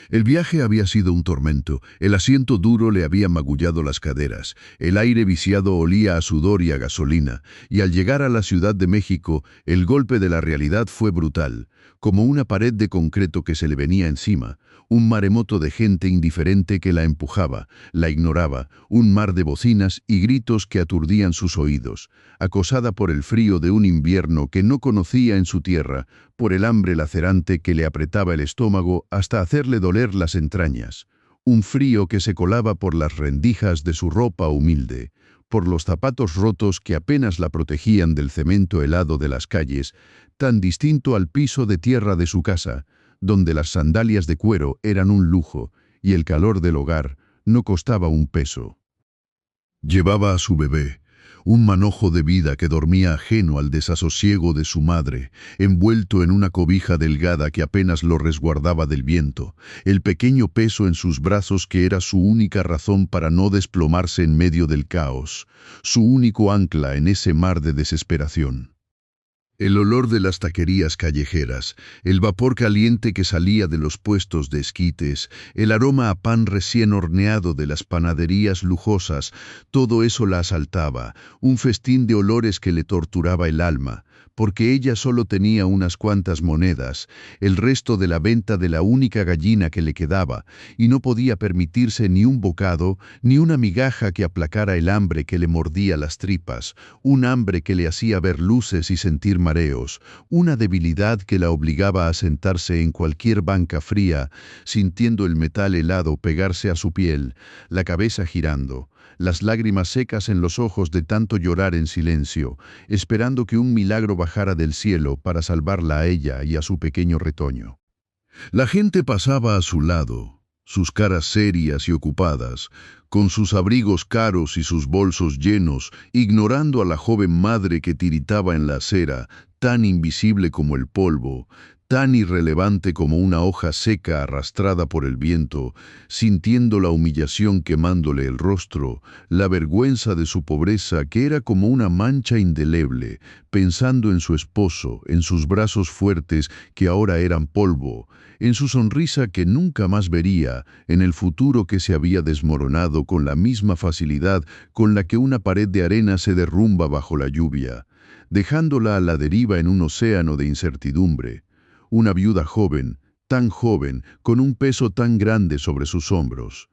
El viaje había sido un tormento, el asiento duro le había magullado las caderas, el aire viciado olía a sudor y a gasolina, y al llegar a la Ciudad de México, el golpe de la realidad fue brutal, como una pared de concreto que se le venía encima, un maremoto de gente indiferente que la empujaba, la ignoraba, un mar de bocinas y gritos que aturdían sus oídos, acosada por el frío de un invierno que no conocía en su tierra, por el hambre lacerante que le apretaba el estómago hasta hacerle doler las entrañas, un frío que se colaba por las rendijas de su ropa humilde, por los zapatos rotos que apenas la protegían del cemento helado de las calles, tan distinto al piso de tierra de su casa, donde las sandalias de cuero eran un lujo y el calor del hogar no costaba un peso. Llevaba a su bebé, un manojo de vida que dormía ajeno al desasosiego de su madre, envuelto en una cobija delgada que apenas lo resguardaba del viento, el pequeño peso en sus brazos que era su única razón para no desplomarse en medio del caos, su único ancla en ese mar de desesperación. El olor de las taquerías callejeras, el vapor caliente que salía de los puestos de esquites, el aroma a pan recién horneado de las panaderías lujosas, todo eso la asaltaba, un festín de olores que le torturaba el alma, porque ella solo tenía unas cuantas monedas, el resto de la venta de la única gallina que le quedaba, y no podía permitirse ni un bocado, ni una migaja que aplacara el hambre que le mordía las tripas, un hambre que le hacía ver luces y sentir mareos, una debilidad que la obligaba a sentarse en cualquier banca fría, sintiendo el metal helado pegarse a su piel, la cabeza girando, las lágrimas secas en los ojos de tanto llorar en silencio, esperando que un milagro bajara del cielo para salvarla a ella y a su pequeño retoño. La gente pasaba a su lado, sus caras serias y ocupadas, con sus abrigos caros y sus bolsos llenos, ignorando a la joven madre que tiritaba en la acera, tan invisible como el polvo, tan irrelevante como una hoja seca arrastrada por el viento, sintiendo la humillación quemándole el rostro, la vergüenza de su pobreza que era como una mancha indeleble, pensando en su esposo, en sus brazos fuertes que ahora eran polvo, en su sonrisa que nunca más vería, en el futuro que se había desmoronado con la misma facilidad con la que una pared de arena se derrumba bajo la lluvia, dejándola a la deriva en un océano de incertidumbre. Una viuda joven, tan joven, con un peso tan grande sobre sus hombros.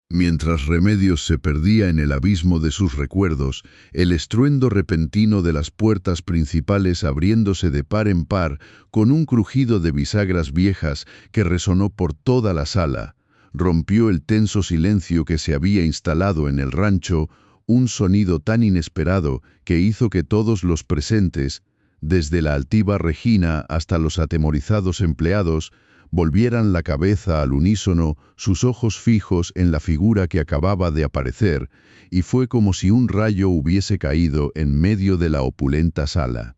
Mientras Remedios se perdía en el abismo de sus recuerdos, el estruendo repentino de las puertas principales abriéndose de par en par con un crujido de bisagras viejas que resonó por toda la sala, rompió el tenso silencio que se había instalado en el rancho, un sonido tan inesperado que hizo que todos los presentes, desde la altiva Regina hasta los atemorizados empleados, volvieran la cabeza al unísono, sus ojos fijos en la figura que acababa de aparecer, y fue como si un rayo hubiese caído en medio de la opulenta sala.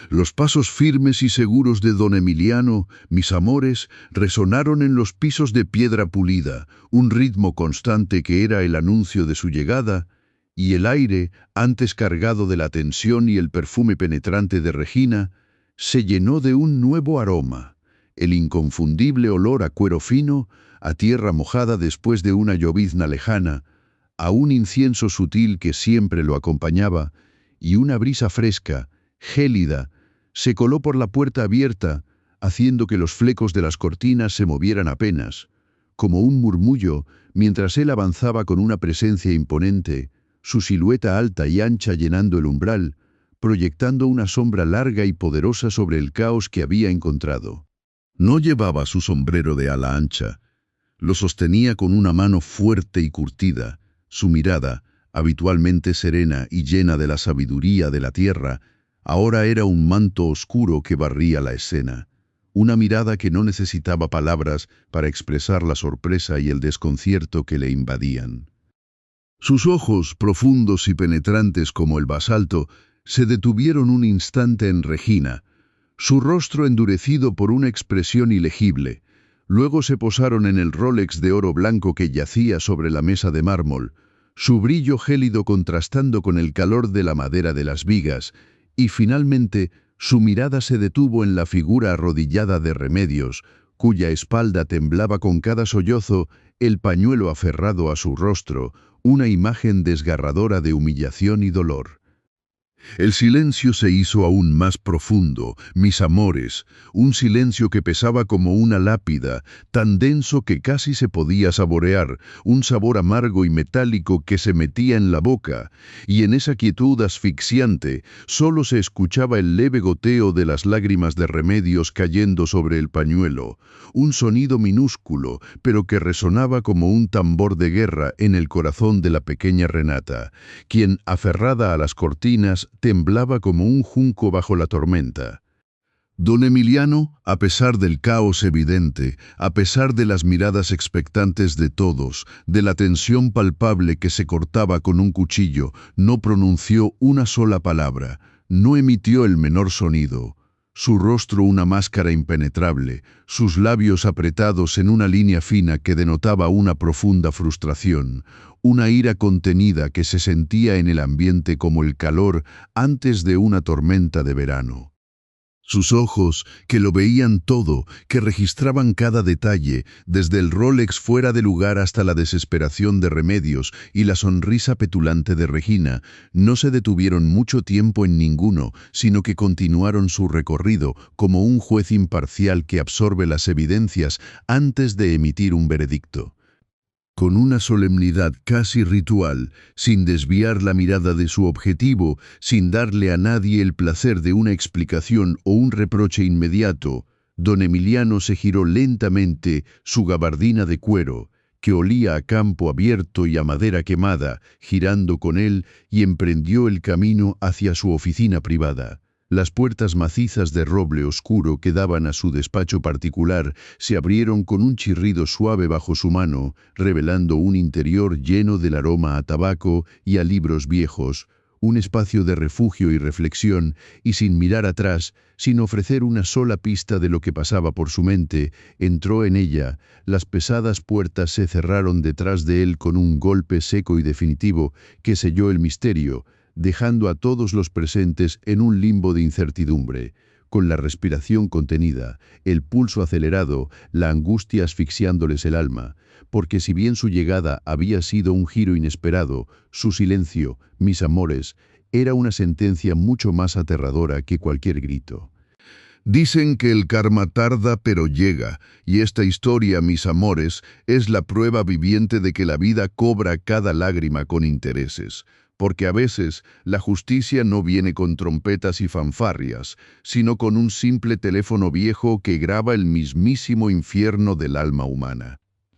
Los pasos firmes y seguros de don Emiliano, mis amores, resonaron en los pisos de piedra pulida, un ritmo constante que era el anuncio de su llegada, y el aire, antes cargado de la tensión y el perfume penetrante de Regina, se llenó de un nuevo aroma, el inconfundible olor a cuero fino, a tierra mojada después de una llovizna lejana, a un incienso sutil que siempre lo acompañaba, y una brisa fresca, gélida, se coló por la puerta abierta, haciendo que los flecos de las cortinas se movieran apenas, como un murmullo, mientras él avanzaba con una presencia imponente, su silueta alta y ancha llenando el umbral, proyectando una sombra larga y poderosa sobre el caos que había encontrado. No llevaba su sombrero de ala ancha, lo sostenía con una mano fuerte y curtida, su mirada, habitualmente serena y llena de la sabiduría de la tierra, ahora era un manto oscuro que barría la escena, una mirada que no necesitaba palabras para expresar la sorpresa y el desconcierto que le invadían. Sus ojos, profundos y penetrantes como el basalto, se detuvieron un instante en Regina, su rostro endurecido por una expresión ilegible. Luego se posaron en el Rolex de oro blanco que yacía sobre la mesa de mármol, su brillo gélido contrastando con el calor de la madera de las vigas, y finalmente su mirada se detuvo en la figura arrodillada de Remedios, cuya espalda temblaba con cada sollozo, el pañuelo aferrado a su rostro, una imagen desgarradora de humillación y dolor. El silencio se hizo aún más profundo, mis amores, un silencio que pesaba como una lápida, tan denso que casi se podía saborear, un sabor amargo y metálico que se metía en la boca, y en esa quietud asfixiante solo se escuchaba el leve goteo de las lágrimas de Remedios cayendo sobre el pañuelo, un sonido minúsculo, pero que resonaba como un tambor de guerra en el corazón de la pequeña Renata, quien, aferrada a las cortinas, temblaba como un junco bajo la tormenta. Don Emiliano, a pesar del caos evidente, a pesar de las miradas expectantes de todos, de la tensión palpable que se cortaba con un cuchillo, no pronunció una sola palabra, no emitió el menor sonido. Su rostro una máscara impenetrable, sus labios apretados en una línea fina que denotaba una profunda frustración, una ira contenida que se sentía en el ambiente como el calor antes de una tormenta de verano. Sus ojos, que lo veían todo, que registraban cada detalle, desde el Rolex fuera de lugar hasta la desesperación de Remedios y la sonrisa petulante de Regina, no se detuvieron mucho tiempo en ninguno, sino que continuaron su recorrido como un juez imparcial que absorbe las evidencias antes de emitir un veredicto. Con una solemnidad casi ritual, sin desviar la mirada de su objetivo, sin darle a nadie el placer de una explicación o un reproche inmediato, don Emiliano se giró lentamente su gabardina de cuero, que olía a campo abierto y a madera quemada, girando con él y emprendió el camino hacia su oficina privada. Las puertas macizas de roble oscuro que daban a su despacho particular se abrieron con un chirrido suave bajo su mano, revelando un interior lleno del aroma a tabaco y a libros viejos, un espacio de refugio y reflexión, y sin mirar atrás, sin ofrecer una sola pista de lo que pasaba por su mente, entró en ella. Las pesadas puertas se cerraron detrás de él con un golpe seco y definitivo que selló el misterio, dejando a todos los presentes en un limbo de incertidumbre, con la respiración contenida, el pulso acelerado, la angustia asfixiándoles el alma, porque si bien su llegada había sido un giro inesperado, su silencio, mis amores, era una sentencia mucho más aterradora que cualquier grito. Dicen que el karma tarda pero llega, y esta historia, mis amores, es la prueba viviente de que la vida cobra cada lágrima con intereses. Porque a veces la justicia no viene con trompetas y fanfarrias, sino con un simple teléfono viejo que graba el mismísimo infierno del alma humana.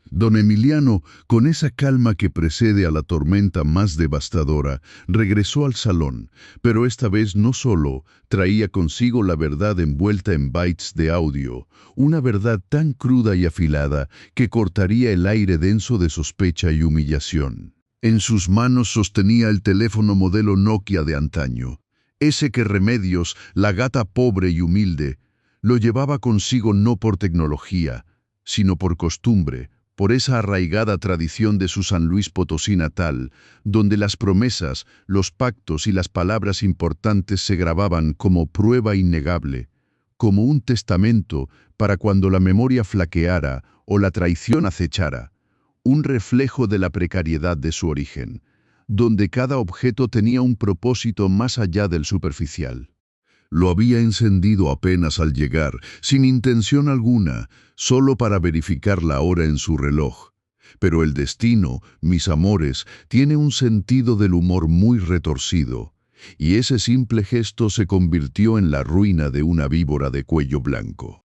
Don Emiliano, con esa calma que precede a la tormenta más devastadora, regresó al salón, pero esta vez no solo traía consigo la verdad envuelta en bytes de audio, una verdad tan cruda y afilada que cortaría el aire denso de sospecha y humillación. En sus manos sostenía el teléfono modelo Nokia de antaño, ese que Remedios, la gata pobre y humilde, lo llevaba consigo no por tecnología, sino por costumbre, por esa arraigada tradición de su San Luis Potosí natal, donde las promesas, los pactos y las palabras importantes se grababan como prueba innegable, como un testamento para cuando la memoria flaqueara o la traición acechara. Un reflejo de la precariedad de su origen, donde cada objeto tenía un propósito más allá del superficial. Lo había encendido apenas al llegar, sin intención alguna, solo para verificar la hora en su reloj. Pero el destino, mis amores, tiene un sentido del humor muy retorcido, y ese simple gesto se convirtió en la ruina de una víbora de cuello blanco.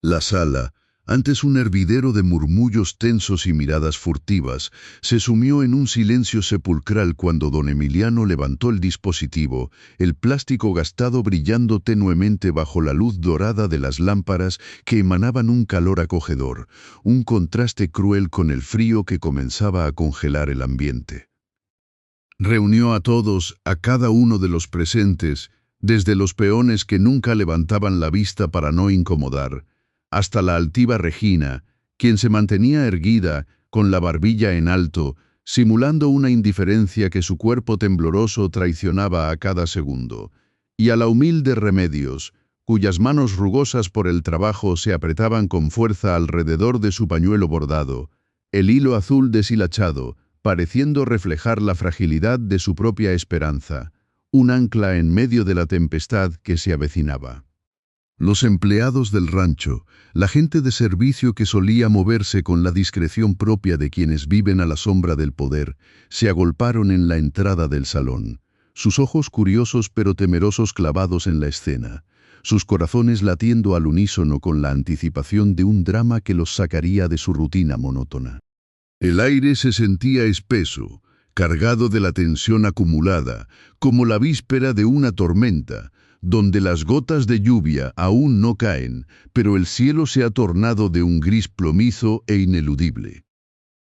La sala, antes un hervidero de murmullos tensos y miradas furtivas, se sumió en un silencio sepulcral cuando don Emiliano levantó el dispositivo, el plástico gastado brillando tenuemente bajo la luz dorada de las lámparas que emanaban un calor acogedor, un contraste cruel con el frío que comenzaba a congelar el ambiente. Reunió a todos, a cada uno de los presentes, desde los peones que nunca levantaban la vista para no incomodar, hasta la altiva Regina, quien se mantenía erguida, con la barbilla en alto, simulando una indiferencia que su cuerpo tembloroso traicionaba a cada segundo, y a la humilde Remedios, cuyas manos rugosas por el trabajo se apretaban con fuerza alrededor de su pañuelo bordado, el hilo azul deshilachado, pareciendo reflejar la fragilidad de su propia esperanza, un ancla en medio de la tempestad que se avecinaba. Los empleados del rancho, la gente de servicio que solía moverse con la discreción propia de quienes viven a la sombra del poder, se agolparon en la entrada del salón, sus ojos curiosos pero temerosos clavados en la escena, sus corazones latiendo al unísono con la anticipación de un drama que los sacaría de su rutina monótona. El aire se sentía espeso, cargado de la tensión acumulada, como la víspera de una tormenta, donde las gotas de lluvia aún no caen, pero el cielo se ha tornado de un gris plomizo e ineludible.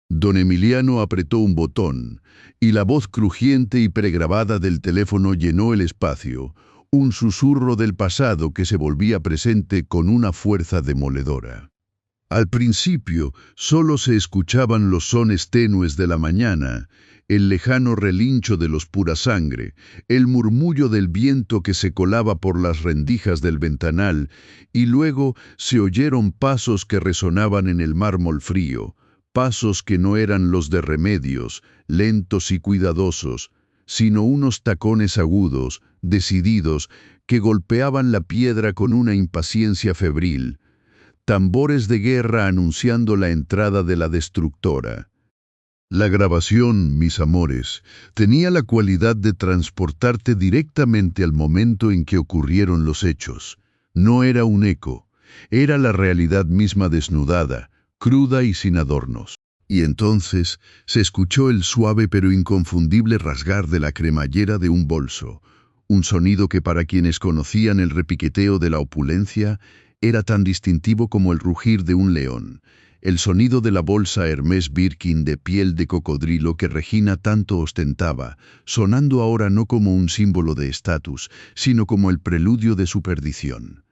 Don Emiliano apretó un botón, y la voz crujiente y pregrabada del teléfono llenó el espacio, un susurro del pasado que se volvía presente con una fuerza demoledora. Al principio solo se escuchaban los sones tenues de la mañana, el lejano relincho de los purasangre, el murmullo del viento que se colaba por las rendijas del ventanal, y luego se oyeron pasos que resonaban en el mármol frío, pasos que no eran los de Remedios, lentos y cuidadosos, sino unos tacones agudos, decididos, que golpeaban la piedra con una impaciencia febril, tambores de guerra anunciando la entrada de la destructora. La grabación, mis amores, tenía la cualidad de transportarte directamente al momento en que ocurrieron los hechos. No era un eco, era la realidad misma desnudada, cruda y sin adornos. Y entonces se escuchó el suave pero inconfundible rasgar de la cremallera de un bolso, un sonido que para quienes conocían el repiqueteo de la opulencia era tan distintivo como el rugir de un león, el sonido de la bolsa Hermès Birkin de piel de cocodrilo que Regina tanto ostentaba, sonando ahora no como un símbolo de estatus, sino como el preludio de su perdición.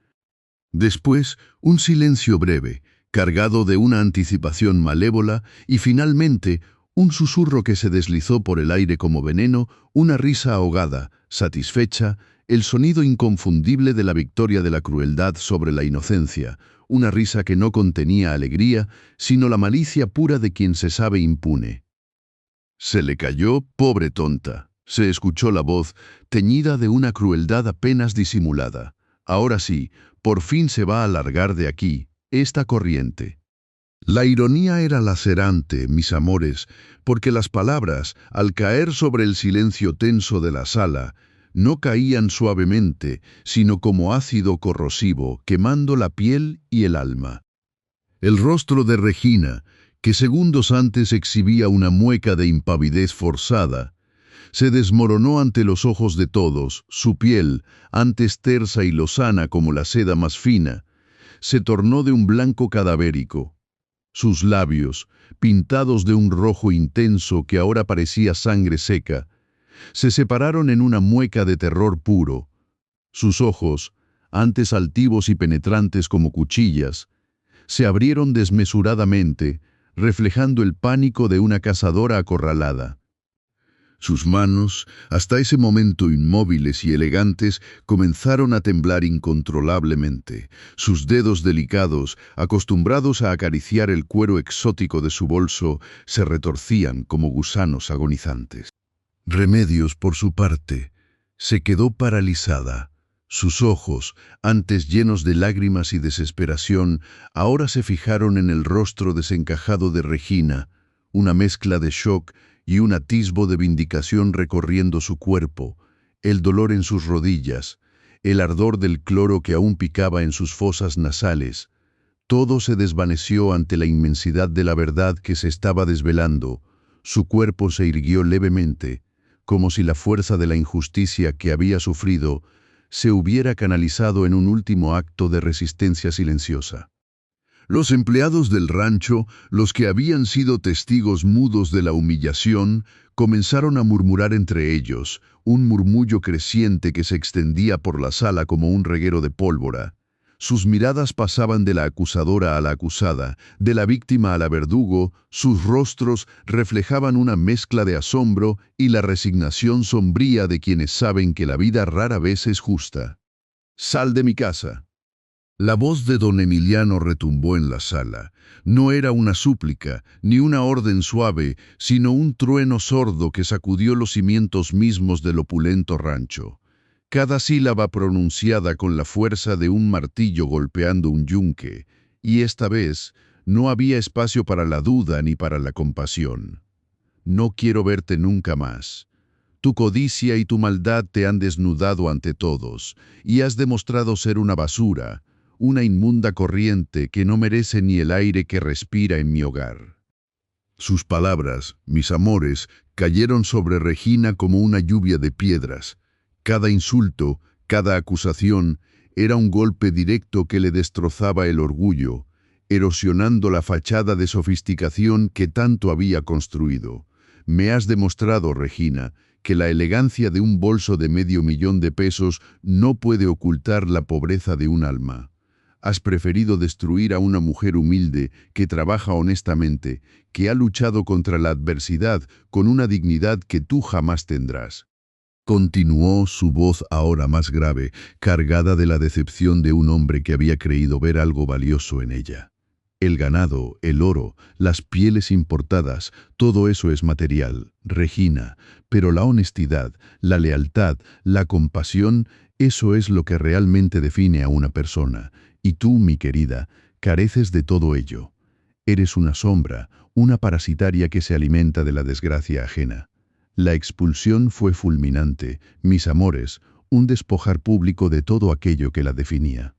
Después, un silencio breve, cargado de una anticipación malévola, y finalmente, un susurro que se deslizó por el aire como veneno, una risa ahogada, satisfecha, el sonido inconfundible de la victoria de la crueldad sobre la inocencia, una risa que no contenía alegría, sino la malicia pura de quien se sabe impune. Se le cayó, pobre tonta. Se escuchó la voz, teñida de una crueldad apenas disimulada. Ahora sí, por fin se va a largar de aquí, esta corriente. La ironía era lacerante, mis amores, porque las palabras, al caer sobre el silencio tenso de la sala, no caían suavemente, sino como ácido corrosivo, quemando la piel y el alma. El rostro de Regina, que segundos antes exhibía una mueca de impavidez forzada, se desmoronó ante los ojos de todos. Su piel, antes tersa y lozana como la seda más fina, se tornó de un blanco cadavérico. Sus labios, pintados de un rojo intenso que ahora parecía sangre seca, se separaron en una mueca de terror puro. Sus ojos, antes altivos y penetrantes como cuchillas, se abrieron desmesuradamente, reflejando el pánico de una cazadora acorralada. Sus manos, hasta ese momento inmóviles y elegantes, comenzaron a temblar incontrolablemente. Sus dedos delicados, acostumbrados a acariciar el cuero exótico de su bolso, se retorcían como gusanos agonizantes. Remedios, por su parte, se quedó paralizada. Sus ojos, antes llenos de lágrimas y desesperación, ahora se fijaron en el rostro desencajado de Regina, una mezcla de shock y un atisbo de vindicación recorriendo su cuerpo, el dolor en sus rodillas, el ardor del cloro que aún picaba en sus fosas nasales. Todo se desvaneció ante la inmensidad de la verdad que se estaba desvelando. Su cuerpo se irguió levemente, como si la fuerza de la injusticia que había sufrido se hubiera canalizado en un último acto de resistencia silenciosa. Los empleados del rancho, los que habían sido testigos mudos de la humillación, comenzaron a murmurar entre ellos, un murmullo creciente que se extendía por la sala como un reguero de pólvora. Sus miradas pasaban de la acusadora a la acusada, de la víctima a la verdugo, sus rostros reflejaban una mezcla de asombro y la resignación sombría de quienes saben que la vida rara vez es justa. «Sal de mi casa». La voz de don Emiliano retumbó en la sala. No era una súplica, ni una orden suave, sino un trueno sordo que sacudió los cimientos mismos del opulento rancho. Cada sílaba pronunciada con la fuerza de un martillo golpeando un yunque, y esta vez no había espacio para la duda ni para la compasión. «No quiero verte nunca más. Tu codicia y tu maldad te han desnudado ante todos, y has demostrado ser una basura, una inmunda corriente que no merece ni el aire que respira en mi hogar». Sus palabras, mis amores, cayeron sobre Regina como una lluvia de piedras. Cada insulto, Cada acusación era un golpe directo que le destrozaba el orgullo, erosionando la fachada de sofisticación que tanto había construido. Me has demostrado, Regina, que la elegancia de un bolso de $500,000 no puede ocultar la pobreza de un alma. Has preferido destruir a una mujer humilde que trabaja honestamente, que ha luchado contra la adversidad con una dignidad que tú jamás tendrás. Continuó, su voz ahora más grave, cargada de la decepción de un hombre que había creído ver algo valioso en ella. El ganado, el oro, las pieles importadas, todo eso es material, Regina, pero la honestidad, la lealtad, la compasión, eso es lo que realmente define a una persona. Y tú, mi querida, careces de todo ello. Eres una sombra, una parasitaria que se alimenta de la desgracia ajena. La expulsión fue fulminante, mis amores, un despojar público de todo aquello que la definía.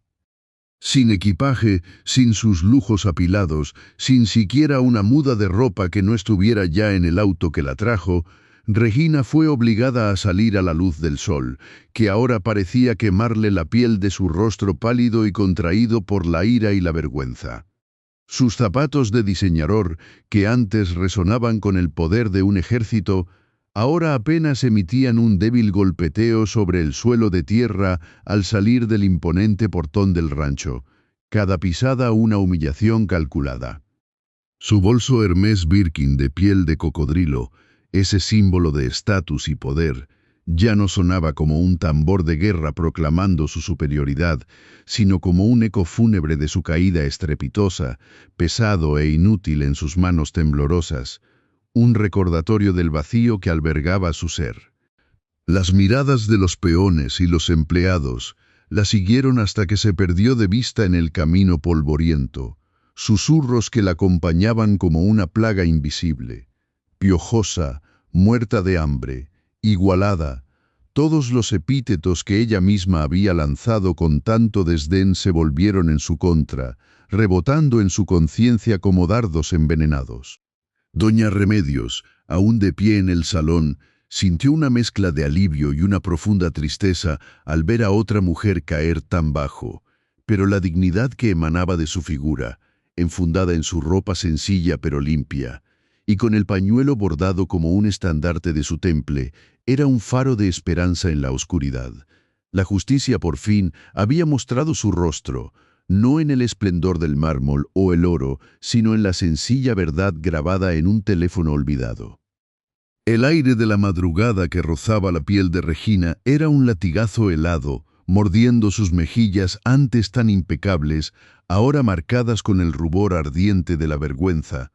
Sin equipaje, sin sus lujos apilados, sin siquiera una muda de ropa que no estuviera ya en el auto que la trajo, Regina fue obligada a salir a la luz del sol, que ahora parecía quemarle la piel de su rostro pálido y contraído por la ira y la vergüenza. Sus zapatos de diseñador, que antes resonaban con el poder de un ejército, ahora apenas emitían un débil golpeteo sobre el suelo de tierra al salir del imponente portón del rancho, cada pisada una humillación calculada. Su bolso Hermès Birkin de piel de cocodrilo, ese símbolo de estatus y poder, ya no sonaba como un tambor de guerra proclamando su superioridad, sino como un eco fúnebre de su caída estrepitosa, pesado e inútil en sus manos temblorosas, un recordatorio del vacío que albergaba su ser. Las miradas de los peones y los empleados la siguieron hasta que se perdió de vista en el camino polvoriento, susurros que la acompañaban como una plaga invisible, piojosa, muerta de hambre, igualada. Todos los epítetos que ella misma había lanzado con tanto desdén se volvieron en su contra, rebotando en su conciencia como dardos envenenados. Doña Remedios, aún de pie en el salón, sintió una mezcla de alivio y una profunda tristeza al ver a otra mujer caer tan bajo, pero la dignidad que emanaba de su figura, enfundada en su ropa sencilla pero limpia, y con el pañuelo bordado como un estandarte de su temple, era un faro de esperanza en la oscuridad. La justicia por fin había mostrado su rostro, no en el esplendor del mármol o el oro, sino en la sencilla verdad grabada en un teléfono olvidado. El aire de la madrugada que rozaba la piel de Regina era un latigazo helado, mordiendo sus mejillas antes tan impecables, ahora marcadas con el rubor ardiente de la vergüenza,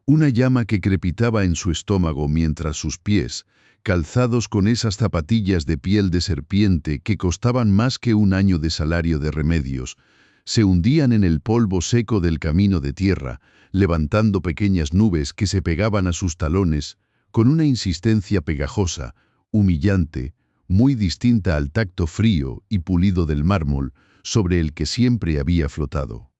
una llama que crepitaba en su estómago mientras sus pies, calzados con esas zapatillas de piel de serpiente que costaban más que un año de salario de Remedios, se hundían en el polvo seco del camino de tierra, levantando pequeñas nubes que se pegaban a sus talones, con una insistencia pegajosa, humillante, muy distinta al tacto frío y pulido del mármol sobre el que siempre había flotado.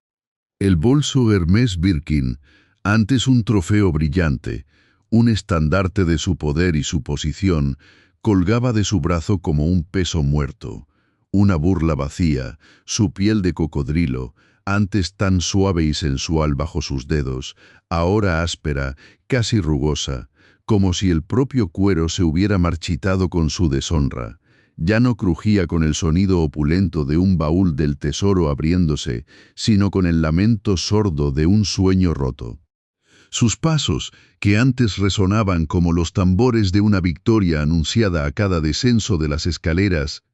El bolso Hermès Birkin, antes un trofeo brillante, un estandarte de su poder y su posición, colgaba de su brazo como un peso muerto, una burla vacía, su piel de cocodrilo, antes tan suave y sensual bajo sus dedos, ahora áspera, casi rugosa, como si el propio cuero se hubiera marchitado con su deshonra. Ya no crujía con el sonido opulento de un baúl del tesoro abriéndose, sino con el lamento sordo de un sueño roto. Sus pasos, que antes resonaban como los tambores de una victoria anunciada a cada descenso de las escaleras,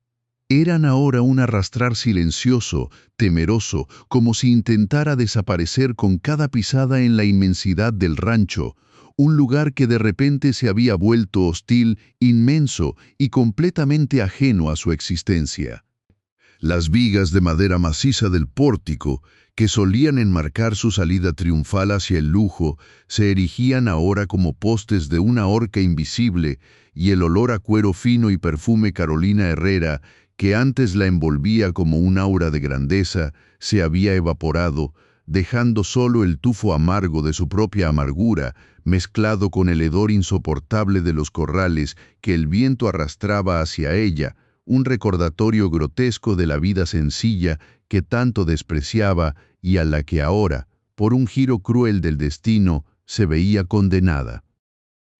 eran ahora un arrastrar silencioso, temeroso, como si intentara desaparecer con cada pisada en la inmensidad del rancho, un lugar que de repente se había vuelto hostil, inmenso y completamente ajeno a su existencia. Las vigas de madera maciza del pórtico, que solían enmarcar su salida triunfal hacia el lujo, se erigían ahora como postes de una horca invisible, y el olor a cuero fino y perfume Carolina Herrera, que antes la envolvía como un aura de grandeza, se había evaporado, dejando solo el tufo amargo de su propia amargura, mezclado con el hedor insoportable de los corrales que el viento arrastraba hacia ella, un recordatorio grotesco de la vida sencilla que tanto despreciaba y a la que ahora, por un giro cruel del destino, se veía condenada.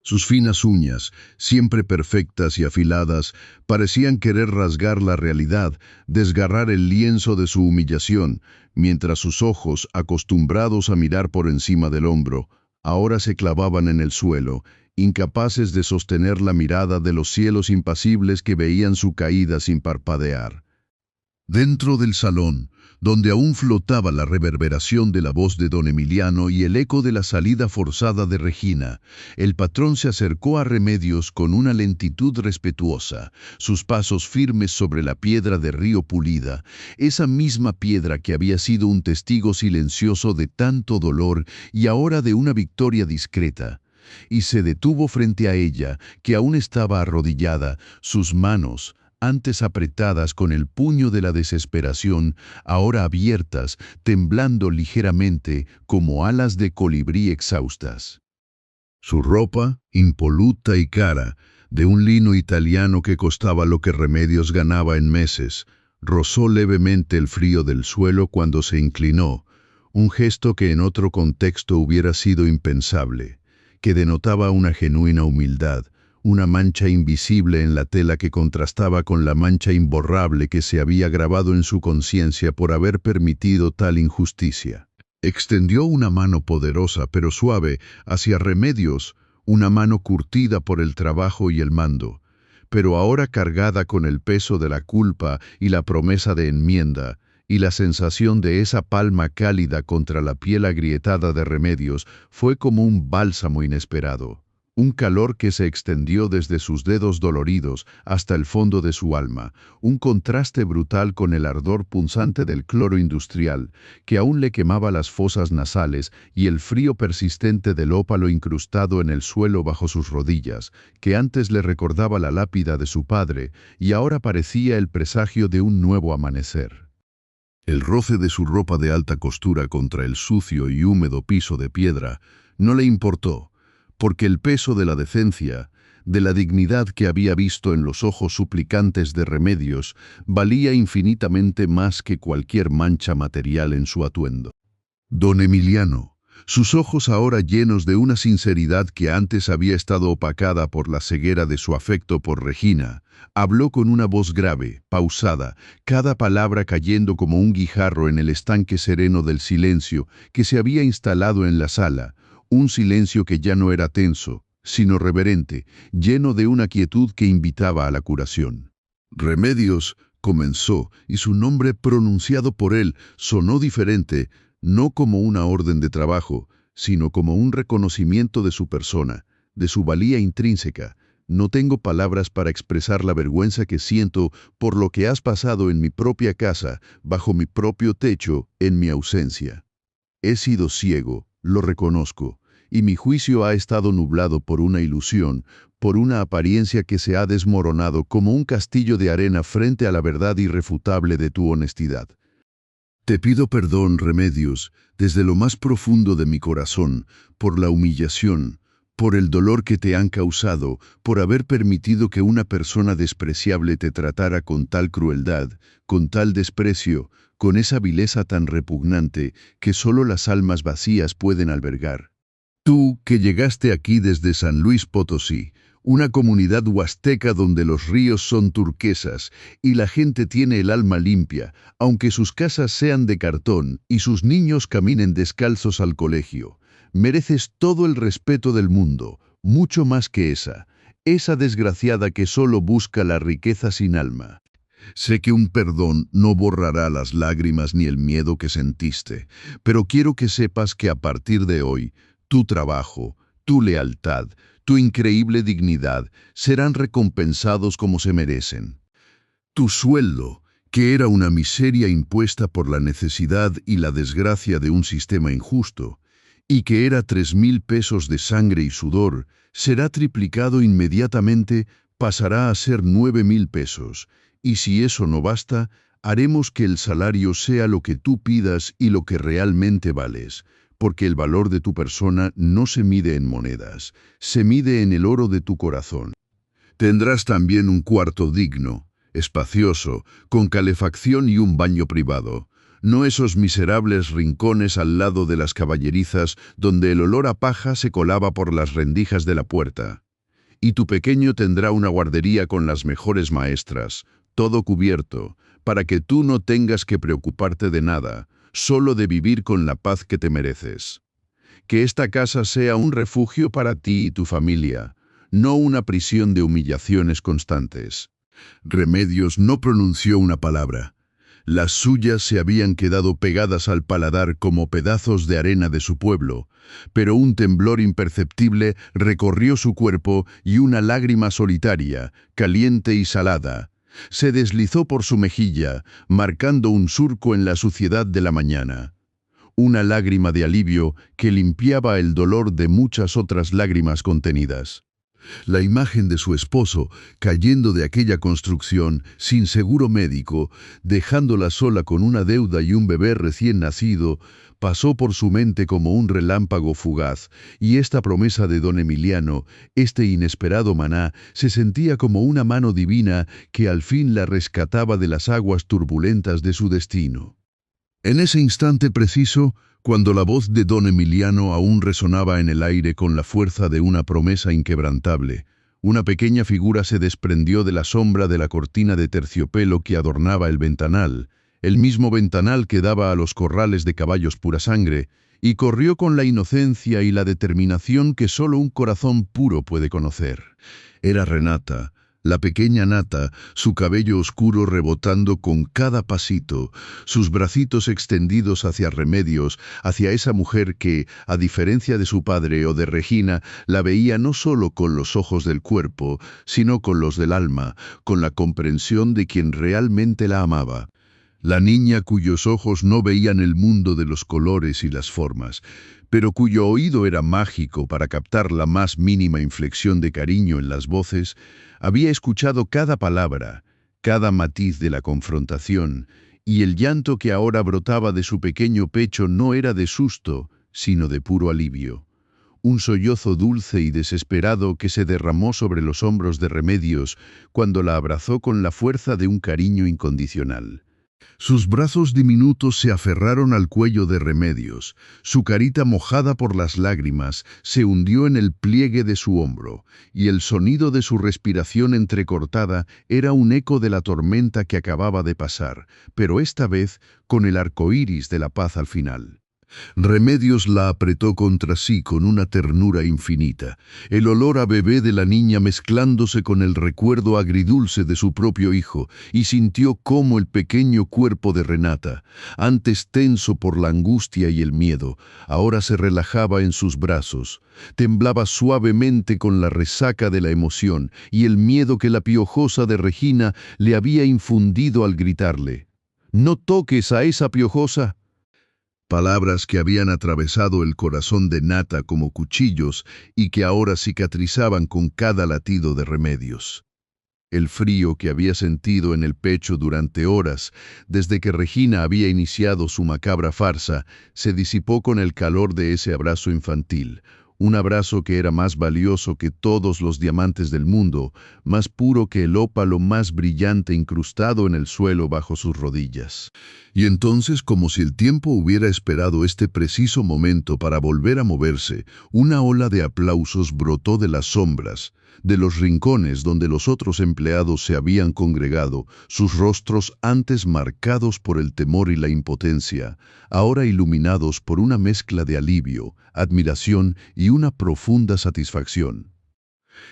Sus finas uñas, siempre perfectas y afiladas, parecían querer rasgar la realidad, desgarrar el lienzo de su humillación, mientras sus ojos, acostumbrados a mirar por encima del hombro, ahora se clavaban en el suelo, incapaces de sostener la mirada de los cielos impasibles que veían su caída sin parpadear. Dentro del salón, donde aún flotaba la reverberación de la voz de don Emiliano y el eco de la salida forzada de Regina, el patrón se acercó a Remedios con una lentitud respetuosa, sus pasos firmes sobre la piedra de río pulida, esa misma piedra que había sido un testigo silencioso de tanto dolor y ahora de una victoria discreta. Y se detuvo frente a ella, que aún estaba arrodillada, sus manos, antes apretadas con el puño de la desesperación, ahora abiertas, temblando ligeramente como alas de colibrí exhaustas. Su ropa, impoluta y cara, de un lino italiano que costaba lo que Remedios ganaba en meses, rozó levemente el frío del suelo cuando se inclinó, un gesto que en otro contexto hubiera sido impensable, que denotaba una genuina humildad, una mancha invisible en la tela que contrastaba con la mancha imborrable que se había grabado en su conciencia por haber permitido tal injusticia. Extendió una mano poderosa pero suave hacia Remedios, una mano curtida por el trabajo y el mando, pero ahora cargada con el peso de la culpa y la promesa de enmienda, y la sensación de esa palma cálida contra la piel agrietada de Remedios fue como un bálsamo inesperado. Un calor que se extendió desde sus dedos doloridos hasta el fondo de su alma, un contraste brutal con el ardor punzante del cloro industrial, que aún le quemaba las fosas nasales, y el frío persistente del ópalo incrustado en el suelo bajo sus rodillas, que antes le recordaba la lápida de su padre, y ahora parecía el presagio de un nuevo amanecer. El roce de su ropa de alta costura contra el sucio y húmedo piso de piedra no le importó, porque el peso de la decencia, de la dignidad que había visto en los ojos suplicantes de Remedios, valía infinitamente más que cualquier mancha material en su atuendo. Don Emiliano, sus ojos ahora llenos de una sinceridad que antes había estado opacada por la ceguera de su afecto por Regina, habló con una voz grave, pausada, cada palabra cayendo como un guijarro en el estanque sereno del silencio que se había instalado en la sala, un silencio que ya no era tenso, sino reverente, lleno de una quietud que invitaba a la curación. Remedios comenzó, y su nombre pronunciado por él sonó diferente, no como una orden de trabajo, sino como un reconocimiento de su persona, de su valía intrínseca. No tengo palabras para expresar la vergüenza que siento por lo que has pasado en mi propia casa, bajo mi propio techo, en mi ausencia. He sido ciego, lo reconozco, y mi juicio ha estado nublado por una ilusión, por una apariencia que se ha desmoronado como un castillo de arena frente a la verdad irrefutable de tu honestidad. Te pido perdón, Remedios, desde lo más profundo de mi corazón, por la humillación, por el dolor que te han causado, por haber permitido que una persona despreciable te tratara con tal crueldad, con tal desprecio, con esa vileza tan repugnante que solo las almas vacías pueden albergar. Tú, que llegaste aquí desde San Luis Potosí, una comunidad huasteca donde los ríos son turquesas y la gente tiene el alma limpia, aunque sus casas sean de cartón y sus niños caminen descalzos al colegio, mereces todo el respeto del mundo, mucho más que esa desgraciada que solo busca la riqueza sin alma. Sé que un perdón no borrará las lágrimas ni el miedo que sentiste, pero quiero que sepas que a partir de hoy, tu trabajo, tu lealtad, tu increíble dignidad serán recompensados como se merecen. Tu sueldo, que era una miseria impuesta por la necesidad y la desgracia de un sistema injusto, y que era 3,000 pesos de sangre y sudor, será triplicado inmediatamente, pasará a ser 9,000 pesos, y si eso no basta, haremos que el salario sea lo que tú pidas y lo que realmente vales, porque el valor de tu persona no se mide en monedas, se mide en el oro de tu corazón. Tendrás también un cuarto digno, espacioso, con calefacción y un baño privado. No esos miserables rincones al lado de las caballerizas donde el olor a paja se colaba por las rendijas de la puerta. Y tu pequeño tendrá una guardería con las mejores maestras, todo cubierto, para que tú no tengas que preocuparte de nada, solo de vivir con la paz que te mereces. Que esta casa sea un refugio para ti y tu familia, no una prisión de humillaciones constantes. Remedios no pronunció una palabra. Las suyas se habían quedado pegadas al paladar como pedazos de arena de su pueblo, pero un temblor imperceptible recorrió su cuerpo y una lágrima solitaria, caliente y salada, se deslizó por su mejilla, marcando un surco en la suciedad de la mañana. Una lágrima de alivio que limpiaba el dolor de muchas otras lágrimas contenidas. La imagen de su esposo cayendo de aquella construcción sin seguro médico, dejándola sola con una deuda y un bebé recién nacido, pasó por su mente como un relámpago fugaz, y esta promesa de don Emiliano, este inesperado maná, se sentía como una mano divina que al fin la rescataba de las aguas turbulentas de su destino. En ese instante preciso, cuando la voz de don Emiliano aún resonaba en el aire con la fuerza de una promesa inquebrantable, una pequeña figura se desprendió de la sombra de la cortina de terciopelo que adornaba el mismo ventanal que daba a los corrales de caballos pura sangre, y corrió con la inocencia y la determinación que solo un corazón puro puede conocer. Era Renata, la pequeña Nata, su cabello oscuro rebotando con cada pasito, sus bracitos extendidos hacia Remedios, hacia esa mujer que, a diferencia de su padre o de Regina, la veía no solo con los ojos del cuerpo, sino con los del alma, con la comprensión de quien realmente la amaba. La niña cuyos ojos no veían el mundo de los colores y las formas, pero cuyo oído era mágico para captar la más mínima inflexión de cariño en las voces, había escuchado cada palabra, cada matiz de la confrontación, y el llanto que ahora brotaba de su pequeño pecho no era de susto, sino de puro alivio. Un sollozo dulce y desesperado que se derramó sobre los hombros de Remedios cuando la abrazó con la fuerza de un cariño incondicional. Sus brazos diminutos se aferraron al cuello de Remedios, su carita mojada por las lágrimas se hundió en el pliegue de su hombro, y el sonido de su respiración entrecortada era un eco de la tormenta que acababa de pasar, pero esta vez con el arco iris de la paz al final. Remedios la apretó contra sí con una ternura infinita, el olor a bebé de la niña mezclándose con el recuerdo agridulce de su propio hijo, y sintió cómo el pequeño cuerpo de Renata, antes tenso por la angustia y el miedo, ahora se relajaba en sus brazos, temblaba suavemente con la resaca de la emoción y el miedo que la piojosa de Regina le había infundido al gritarle: «¡No toques a esa piojosa!». Palabras que habían atravesado el corazón de Nata como cuchillos y que ahora cicatrizaban con cada latido de Remedios. El frío que había sentido en el pecho durante horas, desde que Regina había iniciado su macabra farsa, se disipó con el calor de ese abrazo infantil, un abrazo que era más valioso que todos los diamantes del mundo, más puro que el ópalo más brillante incrustado en el suelo bajo sus rodillas. Y entonces, como si el tiempo hubiera esperado este preciso momento para volver a moverse, una ola de aplausos brotó de las sombras, de los rincones donde los otros empleados se habían congregado, sus rostros antes marcados por el temor y la impotencia, ahora iluminados por una mezcla de alivio, admiración y una profunda satisfacción.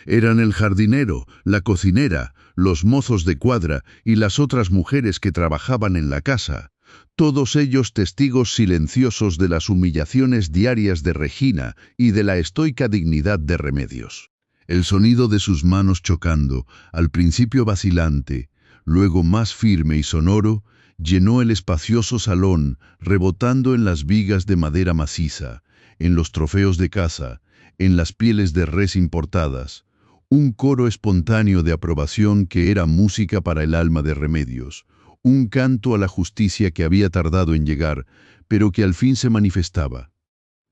Eran el jardinero, la cocinera, los mozos de cuadra y las otras mujeres que trabajaban en la casa, todos ellos testigos silenciosos de las humillaciones diarias de Regina y de la estoica dignidad de Remedios. El sonido de sus manos chocando, al principio vacilante, luego más firme y sonoro, llenó el espacioso salón, rebotando en las vigas de madera maciza, en los trofeos de caza, en las pieles de res importadas, un coro espontáneo de aprobación que era música para el alma de Remedios, un canto a la justicia que había tardado en llegar, pero que al fin se manifestaba.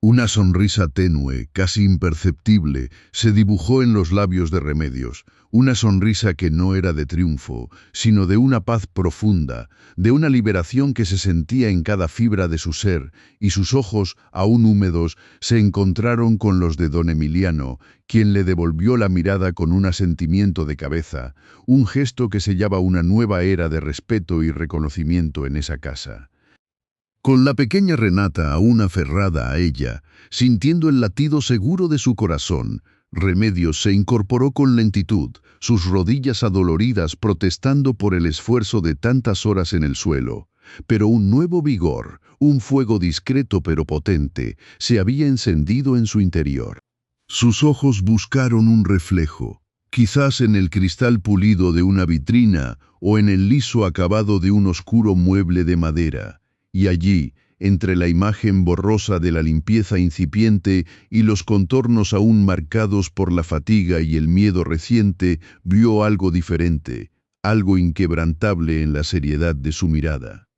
Una sonrisa tenue, casi imperceptible, se dibujó en los labios de Remedios, una sonrisa que no era de triunfo, sino de una paz profunda, de una liberación que se sentía en cada fibra de su ser, y sus ojos, aún húmedos, se encontraron con los de don Emiliano, quien le devolvió la mirada con un asentimiento de cabeza, un gesto que sellaba una nueva era de respeto y reconocimiento en esa casa. Con la pequeña Renata aún aferrada a ella, sintiendo el latido seguro de su corazón, Remedios se incorporó con lentitud, sus rodillas adoloridas protestando por el esfuerzo de tantas horas en el suelo. Pero un nuevo vigor, un fuego discreto pero potente, se había encendido en su interior. Sus ojos buscaron un reflejo, quizás en el cristal pulido de una vitrina o en el liso acabado de un oscuro mueble de madera. Y allí, entre la imagen borrosa de la limpieza incipiente y los contornos aún marcados por la fatiga y el miedo reciente, vio algo diferente, algo inquebrantable en la seriedad de su mirada.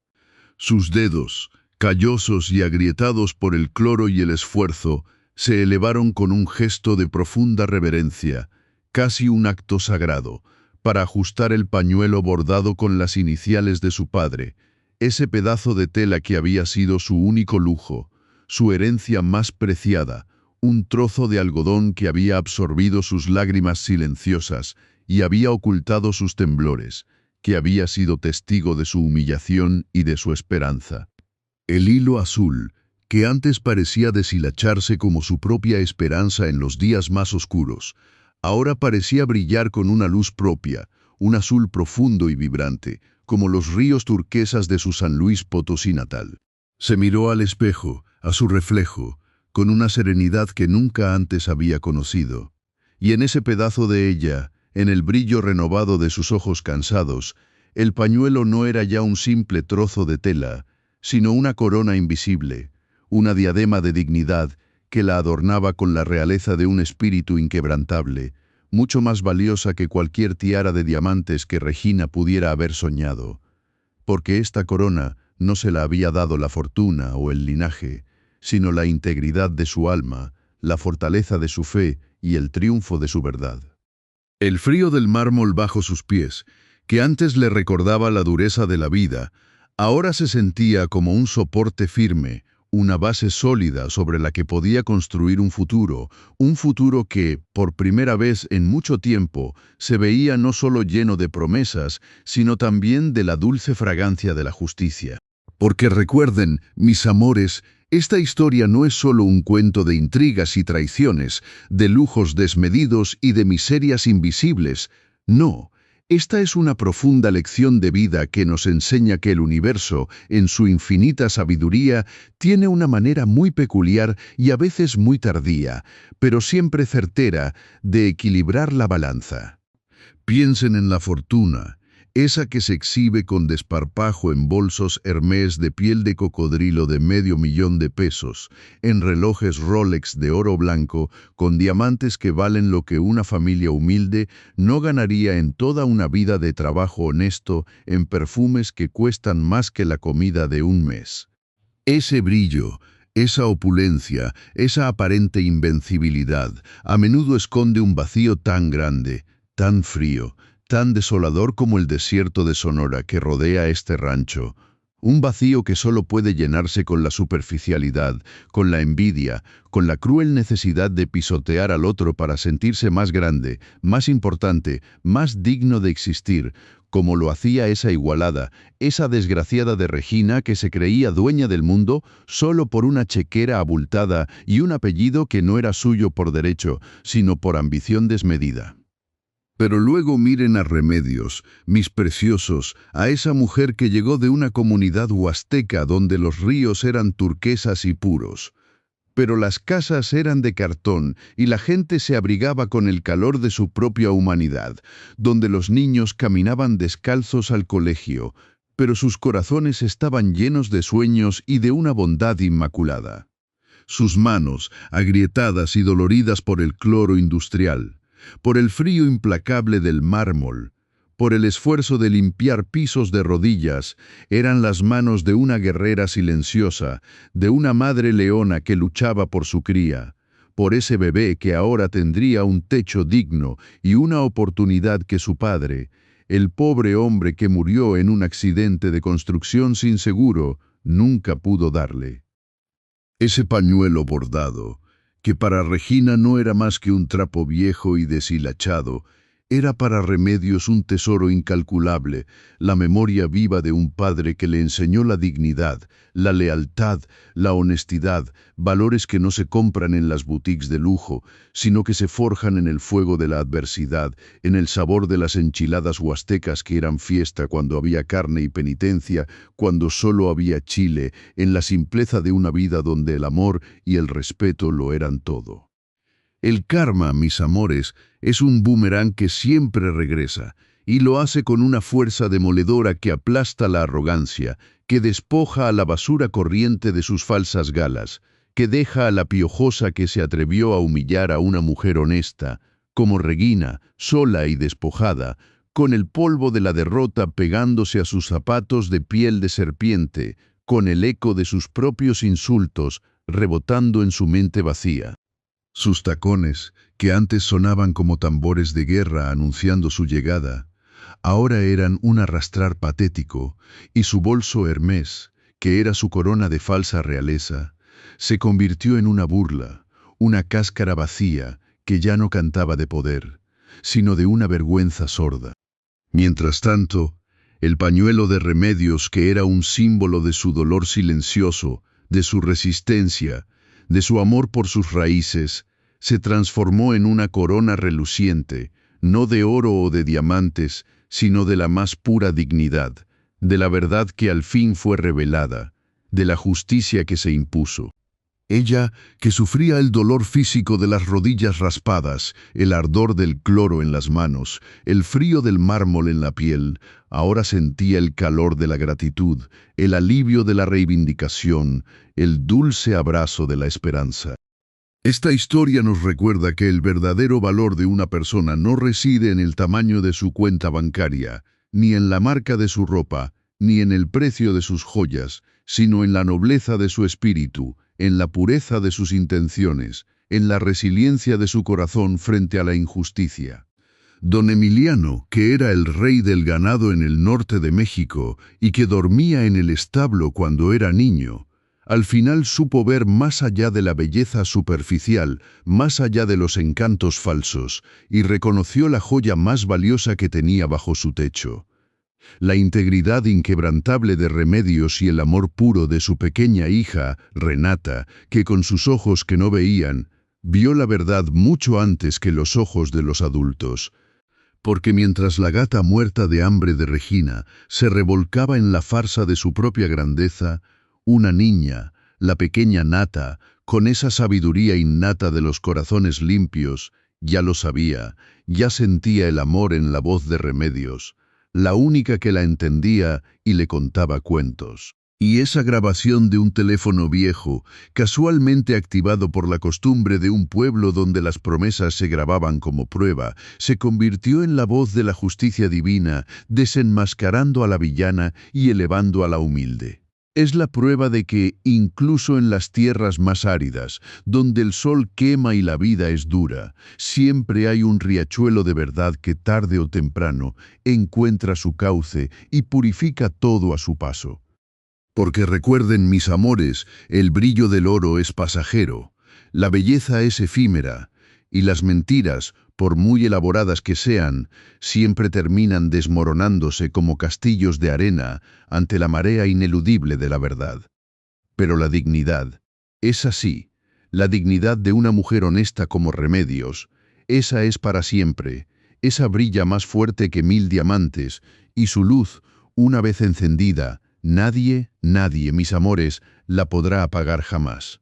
Sus dedos, callosos y agrietados por el cloro y el esfuerzo, se elevaron con un gesto de profunda reverencia, casi un acto sagrado, para ajustar el pañuelo bordado con las iniciales de su padre, ese pedazo de tela que había sido su único lujo, su herencia más preciada, un trozo de algodón que había absorbido sus lágrimas silenciosas y había ocultado sus temblores, que había sido testigo de su humillación y de su esperanza. El hilo azul, que antes parecía deshilacharse como su propia esperanza en los días más oscuros, ahora parecía brillar con una luz propia, un azul profundo y vibrante, como los ríos turquesas de su San Luis Potosí natal. Se miró al espejo, a su reflejo, con una serenidad que nunca antes había conocido. Y en ese pedazo de ella, en el brillo renovado de sus ojos cansados, el pañuelo no era ya un simple trozo de tela, sino una corona invisible, una diadema de dignidad que la adornaba con la realeza de un espíritu inquebrantable, mucho más valiosa que cualquier tiara de diamantes que Regina pudiera haber soñado, porque esta corona no se la había dado la fortuna o el linaje, sino la integridad de su alma, la fortaleza de su fe y el triunfo de su verdad. El frío del mármol bajo sus pies, que antes le recordaba la dureza de la vida, ahora se sentía como un soporte firme, una base sólida sobre la que podía construir un futuro que, por primera vez en mucho tiempo, se veía no solo lleno de promesas, sino también de la dulce fragancia de la justicia. Porque recuerden, mis amores, esta historia no es solo un cuento de intrigas y traiciones, de lujos desmedidos y de miserias invisibles. No. Esta es una profunda lección de vida que nos enseña que el universo, en su infinita sabiduría, tiene una manera muy peculiar y a veces muy tardía, pero siempre certera, de equilibrar la balanza. Piensen en la fortuna, esa que se exhibe con desparpajo en bolsos Hermès de piel de cocodrilo de $500,000, en relojes Rolex de oro blanco, con diamantes que valen lo que una familia humilde no ganaría en toda una vida de trabajo honesto, en perfumes que cuestan más que la comida de un mes. Ese brillo, esa opulencia, esa aparente invencibilidad, a menudo esconde un vacío tan grande, tan frío, tan desolador como el desierto de Sonora que rodea este rancho, un vacío que solo puede llenarse con la superficialidad, con la envidia, con la cruel necesidad de pisotear al otro para sentirse más grande, más importante, más digno de existir, como lo hacía esa igualada, esa desgraciada de Regina que se creía dueña del mundo solo por una chequera abultada y un apellido que no era suyo por derecho, sino por ambición desmedida. Pero luego miren a Remedios, mis preciosos, a esa mujer que llegó de una comunidad huasteca donde los ríos eran turquesas y puros. Pero las casas eran de cartón y la gente se abrigaba con el calor de su propia humanidad, donde los niños caminaban descalzos al colegio, pero sus corazones estaban llenos de sueños y de una bondad inmaculada. Sus manos, agrietadas y doloridas por el cloro industrial, por el frío implacable del mármol, por el esfuerzo de limpiar pisos de rodillas, eran las manos de una guerrera silenciosa, de una madre leona que luchaba por su cría, por ese bebé que ahora tendría un techo digno y una oportunidad que su padre, el pobre hombre que murió en un accidente de construcción sin seguro, nunca pudo darle. Ese pañuelo bordado, que para Regina no era más que un trapo viejo y deshilachado, era para Remedios un tesoro incalculable, la memoria viva de un padre que le enseñó la dignidad, la lealtad, la honestidad, valores que no se compran en las boutiques de lujo, sino que se forjan en el fuego de la adversidad, en el sabor de las enchiladas huastecas que eran fiesta cuando había carne y penitencia, cuando solo había chile, en la simpleza de una vida donde el amor y el respeto lo eran todo. El karma, mis amores, es un boomerang que siempre regresa, y lo hace con una fuerza demoledora que aplasta la arrogancia, que despoja a la basura corriente de sus falsas galas, que deja a la piojosa que se atrevió a humillar a una mujer honesta, como Regina, sola y despojada, con el polvo de la derrota pegándose a sus zapatos de piel de serpiente, con el eco de sus propios insultos rebotando en su mente vacía. Sus tacones, que antes sonaban como tambores de guerra anunciando su llegada, ahora eran un arrastrar patético, y su bolso Hermès, que era su corona de falsa realeza, se convirtió en una burla, una cáscara vacía que ya no cantaba de poder, sino de una vergüenza sorda. Mientras tanto, el pañuelo de Remedios, que era un símbolo de su dolor silencioso, de su resistencia, de su amor por sus raíces, se transformó en una corona reluciente, no de oro o de diamantes, sino de la más pura dignidad, de la verdad que al fin fue revelada, de la justicia que se impuso. Ella, que sufría el dolor físico de las rodillas raspadas, el ardor del cloro en las manos, el frío del mármol en la piel, ahora sentía el calor de la gratitud, el alivio de la reivindicación, el dulce abrazo de la esperanza. Esta historia nos recuerda que el verdadero valor de una persona no reside en el tamaño de su cuenta bancaria, ni en la marca de su ropa, ni en el precio de sus joyas, sino en la nobleza de su espíritu, en la pureza de sus intenciones, en la resiliencia de su corazón frente a la injusticia. Don Emiliano, que era el rey del ganado en el norte de México y que dormía en el establo cuando era niño, al final supo ver más allá de la belleza superficial, más allá de los encantos falsos, y reconoció la joya más valiosa que tenía bajo su techo. La integridad inquebrantable de Remedios y el amor puro de su pequeña hija, Renata, que con sus ojos que no veían, vio la verdad mucho antes que los ojos de los adultos. Porque mientras la gata muerta de hambre de Regina se revolcaba en la farsa de su propia grandeza, una niña, la pequeña Nata, con esa sabiduría innata de los corazones limpios, ya lo sabía, ya sentía el amor en la voz de Remedios, la única que la entendía y le contaba cuentos. Y esa grabación de un teléfono viejo, casualmente activado por la costumbre de un pueblo donde las promesas se grababan como prueba, se convirtió en la voz de la justicia divina, desenmascarando a la villana y elevando a la humilde. Es la prueba de que, incluso en las tierras más áridas, donde el sol quema y la vida es dura, siempre hay un riachuelo de verdad que tarde o temprano encuentra su cauce y purifica todo a su paso. Porque recuerden, mis amores, el brillo del oro es pasajero, la belleza es efímera, y las mentiras, por muy elaboradas que sean, siempre terminan desmoronándose como castillos de arena ante la marea ineludible de la verdad. Pero la dignidad, es así, la dignidad de una mujer honesta como Remedios, esa es para siempre, esa brilla más fuerte que 1000 diamantes, y su luz, una vez encendida, nadie, mis amores, la podrá apagar jamás.